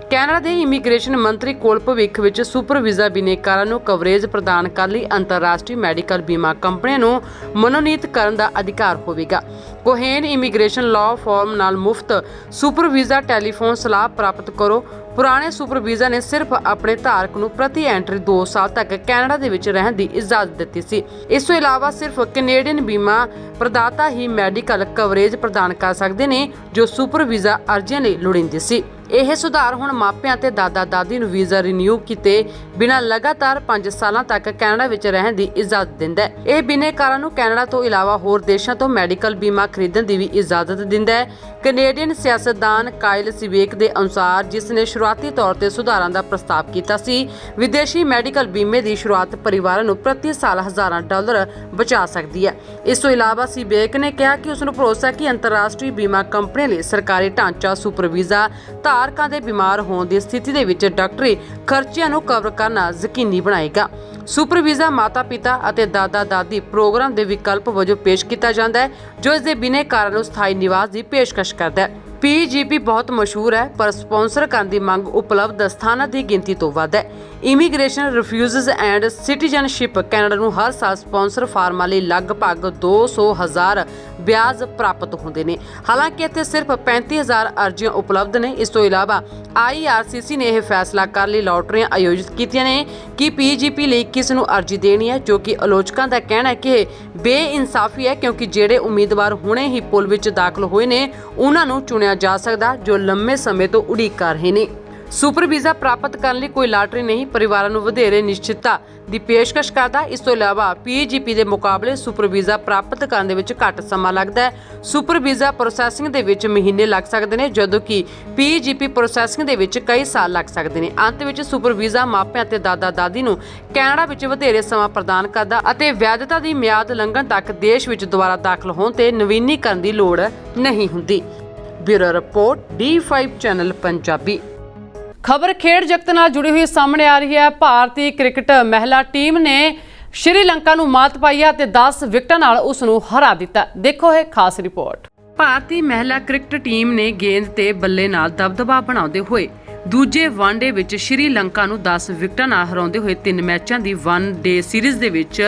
ਕੈਨੇਡਾ ਦੇ ਇਮੀਗ੍ਰੇਸ਼ਨ ਮੰਤਰੀ ਕੋਲ ਭਵਿੱਖ ਵਿੱਚ ਸੁਪਰ ਵੀਜ਼ਾ ਬਿਨੇਕਾਰਾਂ ਨੂੰ ਕਵਰੇਜ ਪ੍ਰਦਾਨ ਕਰਨ ਲਈ ਅੰਤਰਰਾਸ਼ਟਰੀ ਮੈਡੀਕਲ ਬੀਮਾ ਕੰਪਨੀਆਂ ਨੂੰ ਮਨੋਨੀਤ ਕਰਨ ਦਾ ਅਧਿਕਾਰ ਹੋਵੇਗਾ। ਕੋਹੇਨ ਇਮੀਗ੍ਰੇਸ਼ਨ ਲਾਅ ਫਰਮ ਨਾਲ ਮੁਫਤ ਸੁਪਰ ਵੀਜ਼ਾ ਟੈਲੀਫੋਨ ਸਲਾਹ ਪ੍ਰਾਪਤ ਕਰੋ। ਪੁਰਾਣੇ ਸੁਪਰ ਵੀਜ਼ਾ ਨੇ ਸਿਰਫ ਆਪਣੇ ਧਾਰਕ ਨੂੰ ਪ੍ਰਤੀ ਐਂਟਰੀ 2 ਸਾਲ ਤੱਕ ਕੈਨੇਡਾ ਦੇ ਵਿੱਚ ਰਹਿਣ ਦੀ ਇਜਾਜ਼ਤ ਦਿੱਤੀ ਸੀ। ਇਸ ਤੋਂ ਇਲਾਵਾ ਸਿਰਫ ਕੈਨੇਡੀਅਨ ਬੀਮਾ ਪ੍ਰਦਾਤਾ ਹੀ ਮੈਡੀਕਲ ਕਵਰੇਜ ਪ੍ਰਦਾਨ ਕਰ ਸਕਦੇ ਨੇ ਜੋ ਸੁਪਰ ਵੀਜ਼ਾ ਅਰਜ਼ੀਆਂ ਲਈ ਲੋੜੀਂਦੀ ਸੀ। ਇਹ ਸੁਧਾਰ ਹੁਣ ਮਾਪਿਆਂ ਤੇ ਦਾਦਾ ਦਾਦੀ ਨੂੰ ਵੀਜ਼ਾ ਰੀਨਿਊ ਕੀਤੇ ਬਿਨਾਂ ਲਗਾਤਾਰ 5 ਸਾਲਾਂ ਤੱਕ ਕੈਨੇਡਾ ਵਿੱਚ ਰਹਿਣ ਦੀ ਇਜਾਜ਼ਤ ਦਿੰਦਾ ਹੈ। ਇਹ ਬਿਨੇਕਾਰਾਂ ਨੂੰ ਕੈਨੇਡਾ ਤੋਂ ਇਲਾਵਾ ਹੋਰ ਦੇਸ਼ਾਂ ਤੋਂ ਮੈਡੀਕਲ ਬੀਮਾ ਖਰੀਦਣ ਦੀ ਵੀ ਇਜਾਜ਼ਤ ਦਿੰਦਾ ਹੈ। ਕੈਨੇਡੀਅਨ ਸਿਆਸਤਦਾਨ ਕਾਇਲ ਸਿਵੇਕ ਦੇ ਅਨੁਸਾਰ, ਜਿਸ ਨੇ ਸ਼ੁਰੂਆਤੀ ਤੌਰ ਤੇ ਸੁਧਾਰਾਂ ਦਾ ਪ੍ਰਸਤਾਵ ਕੀਤਾ ਸੀ, ਵਿਦੇਸ਼ੀ ਮੈਡੀਕਲ ਬੀਮੇ ਦੀ ਸ਼ੁਰੂਆਤ ਪਰਿਵਾਰਾਂ ਨੂੰ ਪ੍ਰਤੀ ਸਾਲ ਹਜ਼ਾਰਾਂ ਡਾਲਰ ਬਚਾ ਸਕਦੀ ਹੈ। ਇਸ ਤੋਂ ਇਲਾਵਾ ਸਿਵੇਕ ਨੇ ਕਿਹਾ ਕਿ ਉਸ ਨੂੰ ਭਰੋਸਾ ਹੈ ਕਿ ਅੰਤਰਰਾਸ਼ਟਰੀ ਬੀਮਾ ਕੰਪਨੀਆਂ ਲਈ ਸਰਕਾਰੀ ਢਾਂਚਾ ਸੁਪਰ ਵੀਜ਼ਾ ਧਾਰਕਾਂ ਦੇ ਬਿਮਾਰ ਹੋਣ ਦੀ ਸਥਿਤੀ ਦੇ ਵਿੱਚ ਡਾਕਟਰੀ ਖਰਚਿਆਂ ਨੂੰ ਕਵਰ ਕਰਨਾ ਯਕੀਨੀ ਬਣਾਏਗਾ। ਸੁਪਰ ਵੀਜ਼ਾ ਮਾਤਾ ਪਿਤਾ ਅਤੇ ਦਾਦਾ ਦਾਦੀ ਪ੍ਰੋਗਰਾਮ ਦੇ ਵਿਕਲਪ ਵਜੋਂ ਪੇਸ਼ ਕੀਤਾ ਜਾਂਦਾ ਹੈ ਜੋ ਇਸ ਦੇ ਬਿਨੇਕਾਰਾਂ ਨੂੰ ਸਥਾਈ ਨਿਵਾਸ ਦੀ ਪੇਸ਼ਕਸ਼ ਕਰਦਾ ਹੈ। PGP ਬਹੁਤ ਮਸ਼ਹੂਰ ਹੈ ਪਰ ਸਪਾਂਸਰ ਕਰਨ ਦੀ ਮੰਗ ਉਪਲਬਧ ਸਥਾਨਾਂ ਦੀ ਗਿਣਤੀ ਤੋਂ ਵੱਧ ਹੈ। Immigration refugees and citizenship Canada ਨੂੰ ਹਰ ਸਾਲ ਸਪਾਂਸਰ ਫਾਰਮਾਂ ਲਈ ਲਗਭਗ 200,000 ਵਿਆਜ ਪ੍ਰਾਪਤ ਹੁੰਦੇ ਨੇ। ਹਾਲਾਂਕਿ ਇੱਥੇ ਸਿਰਫ 35,000 ਅਰਜ਼ੀਆਂ ਉਪਲਬਧ ਨੇ। ਇਸ ਤੋਂ ਇਲਾਵਾ IRCC ਨੇ ਇਹ ਫੈਸਲਾ ਕਰਨ ਲਈ ਲਾਟਰੀਆਂ ਆਯੋਜਿਤ ਕੀਤੀਆਂ ਨੇ ਕਿ PGP ਲਈ ਕਿਸ ਨੂੰ ਅਰਜ਼ੀ ਦੇਣੀ ਹੈ, ਜੋ ਕਿ ਆਲੋਚਕਾਂ ਦਾ ਕਹਿਣਾ ਹੈ ਕਿ ਇਹ ਬੇਇਨਸਾਫੀ ਹੈ ਕਿਉਂਕਿ ਜਿਹੜੇ ਉਮੀਦਵਾਰ ਹੁਣੇ ਹੀ ਪੁਲ ਵਿੱਚ ਦਾਖਲ ਹੋਏ ਨੇ ਉਹਨਾਂ ਨੂੰ ਚੁਣਿਆ ਜਾ ਸਕਦਾ ਜੋ ਲੰਮੇ ਸਮੇਂ ਤੋਂ ਉਡੀਕ ਕਰ ਰਹੇ ਨੇ। ਸੁਪਰ ਵੀਜ਼ਾ ਪ੍ਰਾਪਤ ਕਰਨ ਲਈ ਕੋਈ ਲਾਟਰੀ ਨਹੀਂ ਪਰਿਵਾਰਾਂ ਨੂੰ ਵਧੇਰੇ ਨਿਸ਼ਚਿਤਤਾ ਦੀ ਪੇਸ਼ਕਸ਼ ਕਰਦਾ। ਇਸ ਤੋਂ ਇਲਾਵਾ PGP ਦੇ ਮੁਕਾਬਲੇ ਸੁਪਰ ਵੀਜ਼ਾ ਪ੍ਰਾਪਤ ਕਰਨ ਦੇ ਵਿੱਚ ਘੱਟ ਸਮਾਂ ਲੱਗਦਾ ਹੈ। ਸੁਪਰ ਵੀਜ਼ਾ ਪ੍ਰੋਸੈਸਿੰਗ ਦੇ ਵਿੱਚ ਮਹੀਨੇ ਲੱਗ ਸਕਦੇ ਨੇ ਜਦੋਂ ਕਿ PGP ਪ੍ਰੋਸੈਸਿੰਗ ਦੇ ਵਿੱਚ ਕਈ ਸਾਲ ਲੱਗ ਸਕਦੇ ਨੇ। ਅੰਤ ਵਿੱਚ ਸੁਪਰ ਵੀਜ਼ਾ ਮਾਪਿਆਂ ਅਤੇ ਦਾਦਾ ਦਾਦੀ ਨੂੰ ਕੈਨੇਡਾ ਵਿੱਚ ਵਧੇਰੇ ਸਮਾਂ ਪ੍ਰਦਾਨ ਕਰਦਾ ਅਤੇ ਵੈਧਤਾ ਦੀ ਮਿਆਦ ਲੰਘਣ ਤੱਕ ਦੇਸ਼ ਵਿੱਚ ਦੁਬਾਰਾ ਦਾਖਲ ਹੋਣ ਤੇ ਨਵੀਨੀਕਰਨ ਦੀ ਲੋੜ ਨਹੀਂ ਹੁੰਦੀ। Bureau report D5 channel Punjabi. ਖਬਰ ਖੇਡ ਜਗਤ ਨਾਲ ਜੁੜੀ ਹੋਈ ਸਾਹਮਣੇ ਆ ਰਹੀ ਹੈ। ਭਾਰਤੀ ਕ੍ਰਿਕਟ ਮਹਿਲਾ ਟੀਮ ਨੇ ਸ਼੍ਰੀਲੰਕਾ ਨੂੰ ਮਾਤ ਪਾਈ ਹੈ ਤੇ 10 ਵਿਕਟਾਂ ਨਾਲ ਉਸ ਨੂੰ ਹਰਾ ਦਿੱਤਾ। ਦੇਖੋ ਇਹ ਖਾਸ ਰਿਪੋਰਟ। ਭਾਰਤੀ ਮਹਿਲਾ ਕ੍ਰਿਕਟ ਟੀਮ ਨੇ ਗੇਂਦ ਤੇ ਬੱਲੇ ਨਾਲ ਦਬਦਬਾ ਬਣਾਉਂਦੇ ਹੋਏ ਦੂਜੇ ਵਨਡੇ ਵਿੱਚ ਸ਼੍ਰੀਲੰਕਾ ਨੂੰ 10 ਵਿਕਟਾਂ ਨਾਲ ਹਰਾਉਂਦੇ ਹੋਏ 3 ਮੈਚਾਂ ਦੀ ਵਨ-ਡੇ ਸੀਰੀਜ਼ ਦੇ ਵਿੱਚ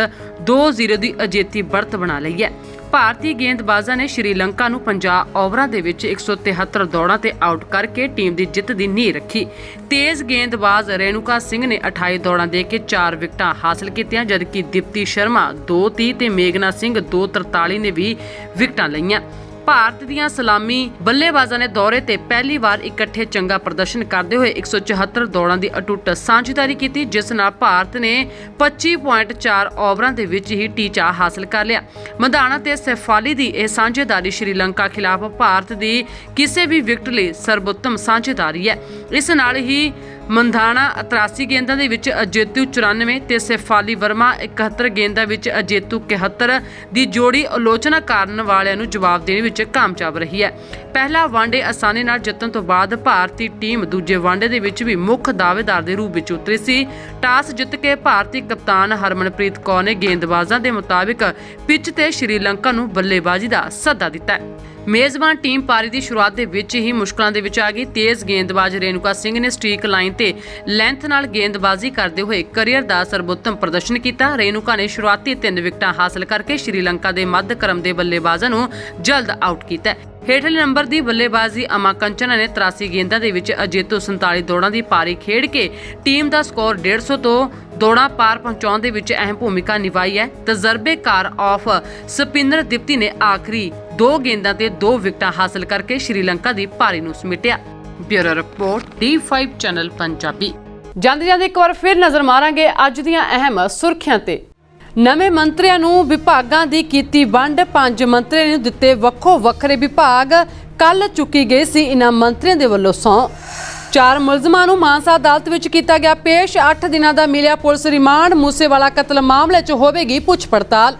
2-0 ਦੀ ਅਜੇਤੀ ਬੜਤ ਬਣਾ ਲਈ ਹੈ। ਭਾਰਤੀ ਗੇਂਦਬਾਜ਼ਾਂ ਨੇ ਸ਼੍ਰੀਲੰਕਾ ਨੂੰ 50 ਓਵਰਾਂ ਦੇ ਵਿੱਚ 173 ਦੌੜਾਂ ਤੇ ਆਊਟ ਕਰਕੇ ਟੀਮ ਦੀ ਜਿੱਤ ਦੀ ਨੀਂਹ ਰੱਖੀ। ਤੇਜ਼ ਗੇਂਦਬਾਜ਼ ਰੇਣੂਕਾ ਸਿੰਘ ਨੇ 28 ਦੌੜਾਂ ਦੇ ਕੇ 4 ਵਿਕਟਾਂ ਹਾਸਲ ਕੀਤੀਆਂ ਜਦਕਿ ਦੀਪਤੀ ਸ਼ਰਮਾ 230 ਤੇ ਮੇਘਨਾ ਸਿੰਘ 243 ਨੇ ਵੀ ਵਿਕਟਾਂ ਲਈਆਂ। ਭਾਰਤ ਦੀਆਂ ਸਲਾਮੀ ਬੱਲੇਬਾਜ਼ਾਂ ਨੇ ਦੌਰੇ ਤੇ ਪਹਿਲੀ ਵਾਰ ਇਕੱਠੇ ਚੰਗਾ ਪ੍ਰਦਰਸ਼ਨ ਕਰਦੇ ਹੋਏ 174 ਦੌੜਾਂ ਦੀ ਅਟੁੱਟ ਸਾਂਝੇਦਾਰੀ ਕੀਤੀ ਜਿਸ ਨਾਲ ਭਾਰਤ ਨੇ 25.4 ਓਵਰਾਂ ਦੇ ਵਿੱਚ ਹੀ ਟੀਚਾ ਹਾਸਲ ਕਰ ਲਿਆ। ਮਧਾਣਾ ਤੇ ਸੈਫਾਲੀ ਦੀ ਇਹ ਸਾਂਝੇਦਾਰੀ ਸ਼੍ਰੀਲੰਕਾ ਖਿਲਾਫ ਭਾਰਤ ਦੀ ਕਿਸੇ ਵੀ ਵਿਕਟ ਲਈ ਸਰਬੋਤਮ ਸਾਂਝੇਦਾਰੀ ਹੈ। ਇਸ ਨਾਲ ਹੀ ਮੰਧਾਣਾ 83 ਗੇਂਦਾਂ ਦੇ ਵਿੱਚ ਅਜੇਤੂ 94 ਤੇ ਸੈਫਾਲੀ ਵਰਮਾ 71 ਗੇਂਦਾਂ ਵਿੱਚ ਅਜੇਤੂ 71 ਦੀ ਜੋੜੀ ਆਲੋਚਨਾ ਕਰਨ ਵਾਲਿਆਂ ਨੂੰ ਜਵਾਬ ਦੇਣ ਵਿੱਚ ਕਾਮਯਾਬ ਰਹੀ ਹੈ। ਪਹਿਲਾ ਵਨਡੇ ਆਸਾਨੀ ਨਾਲ ਜਿੱਤਣ ਤੋਂ ਬਾਅਦ ਭਾਰਤੀ ਟੀਮ ਦੂਜੇ ਵਨਡੇ ਦੇ ਵਿੱਚ ਵੀ ਮੁੱਖ ਦਾਅਵੇਦਾਰ ਦੇ ਰੂਪ ਵਿੱਚ ਉਤਰੀ ਸੀ। ਟਾਸ ਜਿੱਤ ਕੇ ਭਾਰਤੀ ਕਪਤਾਨ ਹਰਮਨਪ੍ਰੀਤ ਕੌਰ ਨੇ ਗੇਂਦਬਾਜ਼ਾਂ ਦੇ ਮੁਤਾਬਿਕ ਪਿੱਚ ਤੇ ਸ਼੍ਰੀਲੰਕਾ ਨੂੰ ਬੱਲੇਬਾਜ਼ੀ ਦਾ ਸੱਦਾ ਦਿੱਤਾ। ਮੇਜ਼ਬਾਨ ਟੀਮ ਪਾਰੀ ਦੀ ਸ਼ੁਰੂਆਤ ਦੇ ਵਿੱਚ ਹੀ ਮੁਸ਼ਕਲਾਂ ਦੇ ਵਿੱਚ ਆ ਗਈ। ਤੇਜ਼ ਗੇਂਦਬਾਜ਼ ਰੇਨੂਕਾ ਸਿੰਘ ਨੇ ਸਟ੍ਰੀਕ ਲਾਈਨ ਤੇ ਲੈਂਥ ਨਾਲ ਗੇਂਦਬਾਜ਼ੀ ਕਰਦੇ ਹੋਏ ਕਰੀਅਰ ਦਾ ਸਰਬੋਤਮ ਪ੍ਰਦਰਸ਼ਨ ਕੀਤਾ। ਰੇਨੂਕਾ ਨੇ ਸ਼ੁਰੂਆਤੀ 3 ਵਿਕਟਾਂ ਹਾਸਲ ਕਰਕੇ ਸ਼੍ਰੀਲੰਕਾ ਦੇ ਮੱਧ ਕ੍ਰਮ ਦੇ ਬੱਲੇਬਾਜ਼ਾਂ ਨੂੰ ਜਲਦ ਆਊਟ ਕੀਤਾ। ਹੇਠਲੇ ਨੰਬਰ ਦੀ ਬੱਲੇਬਾਜ਼ੀ ਅਮਾ ਕੰਚਨਾ ਨੇ 83 ਗੇਂਦਾਂ ਦੇ ਵਿੱਚ ਅਜੇਤੂ 47 ਦੌੜਾਂ ਦੀ ਪਾਰੀ ਖੇਡ ਕੇ ਟੀਮ ਦਾ ਸਕੋਰ 150 ਤੋਂ ਦੌੜਾਂ ਪਾਰ ਪਹੁੰਚਾਉਣ ਦੇ ਵਿੱਚ ਅਹਿਮ ਭੂਮਿਕਾ ਨਿਭਾਈ ਹੈ। ਤਜਰਬੇਕਾਰ ਆਫ ਸਪਿਨਰ ਦੀਪਤੀ ਨੇ ਆਖਰੀ 2 ਗੇਂਦਾਂ ਤੇ 2 ਵਿਕਟਾਂ ਹਾਸਲ ਕਰਕੇ ਸ਼੍ਰੀਲੰਕਾ ਦੀ ਪਾਰੀ ਨੂੰ ਸਮੇਟਿਆ। Bureau report D5 channel Punjabi. ਜਾਂਦੇ ਇੱਕ ਵਾਰ ਫਿਰ ਨਜ਼ਰ ਮਾਰਾਂਗੇ ਅੱਜ ਦੀਆਂ ਅਹਿਮ ਸੁਰਖੀਆਂ ਤੇ। ਨਵੇਂ ਮੰਤਰੀਆਂ ਨੂੰ ਵਿਭਾਗਾਂ ਦੀ ਕੀਤੀ ਵੰਡ। 5 ਮੰਤਰੀਆਂ ਨੂੰ ਦਿੱਤੇ ਵੱਖੋ ਵੱਖਰੇ ਵਿਭਾਗ। ਕੱਲ ਚੁੱਕੀ ਗਈ ਸੀ ਇਨ੍ਹਾਂ ਮੰਤਰੀਆਂ ਦੇ ਵੱਲੋਂ ਸਹੁੰ। 4 ਮੁਲਜ਼ਮਾਂ ਨੂੰ ਮਾਨਸਾ ਅਦਾਲਤ ਵਿੱਚ ਕੀਤਾ ਗਿਆ ਪੇਸ਼। 8 ਦਿਨਾਂ ਦਾ ਮਿਲਿਆ ਪੁਲਿਸ ਰਿਮਾਂਡ। ਮੂਸੇਵਾਲਾ ਕਤਲ ਮਾਮਲੇ 'ਚ ਹੋਵੇਗੀ ਪੁੱਛ ਪੜਤਾਲ।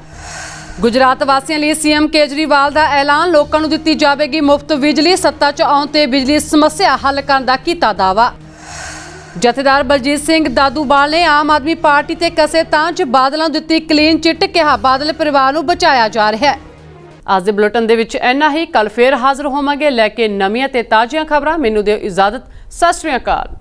ਗੁਜਰਾਤ ਵਾਸੀਆਂ ਲਈ ਸੀਐਮ ਕੇਜਰੀਵਾਲ ਦਾ ਐਲਾਨ। ਲੋਕਾਂ ਨੂੰ ਦਿੱਤੀ ਜਾਵੇਗੀ ਮੁਫਤ ਬਿਜਲੀ। ਸੱਤਾ 'ਚ ਆਉਣ ਤੇ ਬਿਜਲੀ ਸਮੱਸਿਆ ਹੱਲ ਕਰਨ ਦਾ ਕੀਤਾ ਦਾਅਵਾ। ਜਥੇਦਾਰ ਬਲਜੀਤ ਸਿੰਘ ਦਾਦੂਵਾਲ ਨੇ ਆਮ ਆਦਮੀ ਪਾਰਟੀ ਤੇ ਕਸੇ ਤਾਂ 'ਚ ਬਾਦਲਾਂ ਨੂੰ ਦਿੱਤੀ ਕਲੀਨ ਚਿੱਟ। ਕਿਹਾ ਬਾਦਲ ਪਰਿਵਾਰ ਨੂੰ ਬਚਾਇਆ ਜਾ ਰਿਹਾ ਹੈ। ਅੱਜ ਦੇ ਬੁਲੇਟਿਨ ਦੇ ਵਿੱਚ ਇੰਨਾ ਹੀ। ਕੱਲ ਫੇਰ ਹਾਜ਼ਰ ਹੋਵਾਂਗੇ ਲੈ ਕੇ ਨਵੀਆਂ ਤੇ ਤਾਜ਼ੀਆਂ ਖਬਰਾਂ। ਮੈਨੂੰ ਦਿਓ ਇਜਾਜ਼ਤ। ਸਤਿ ਸ਼੍ਰੀ ਅਕਾਲ।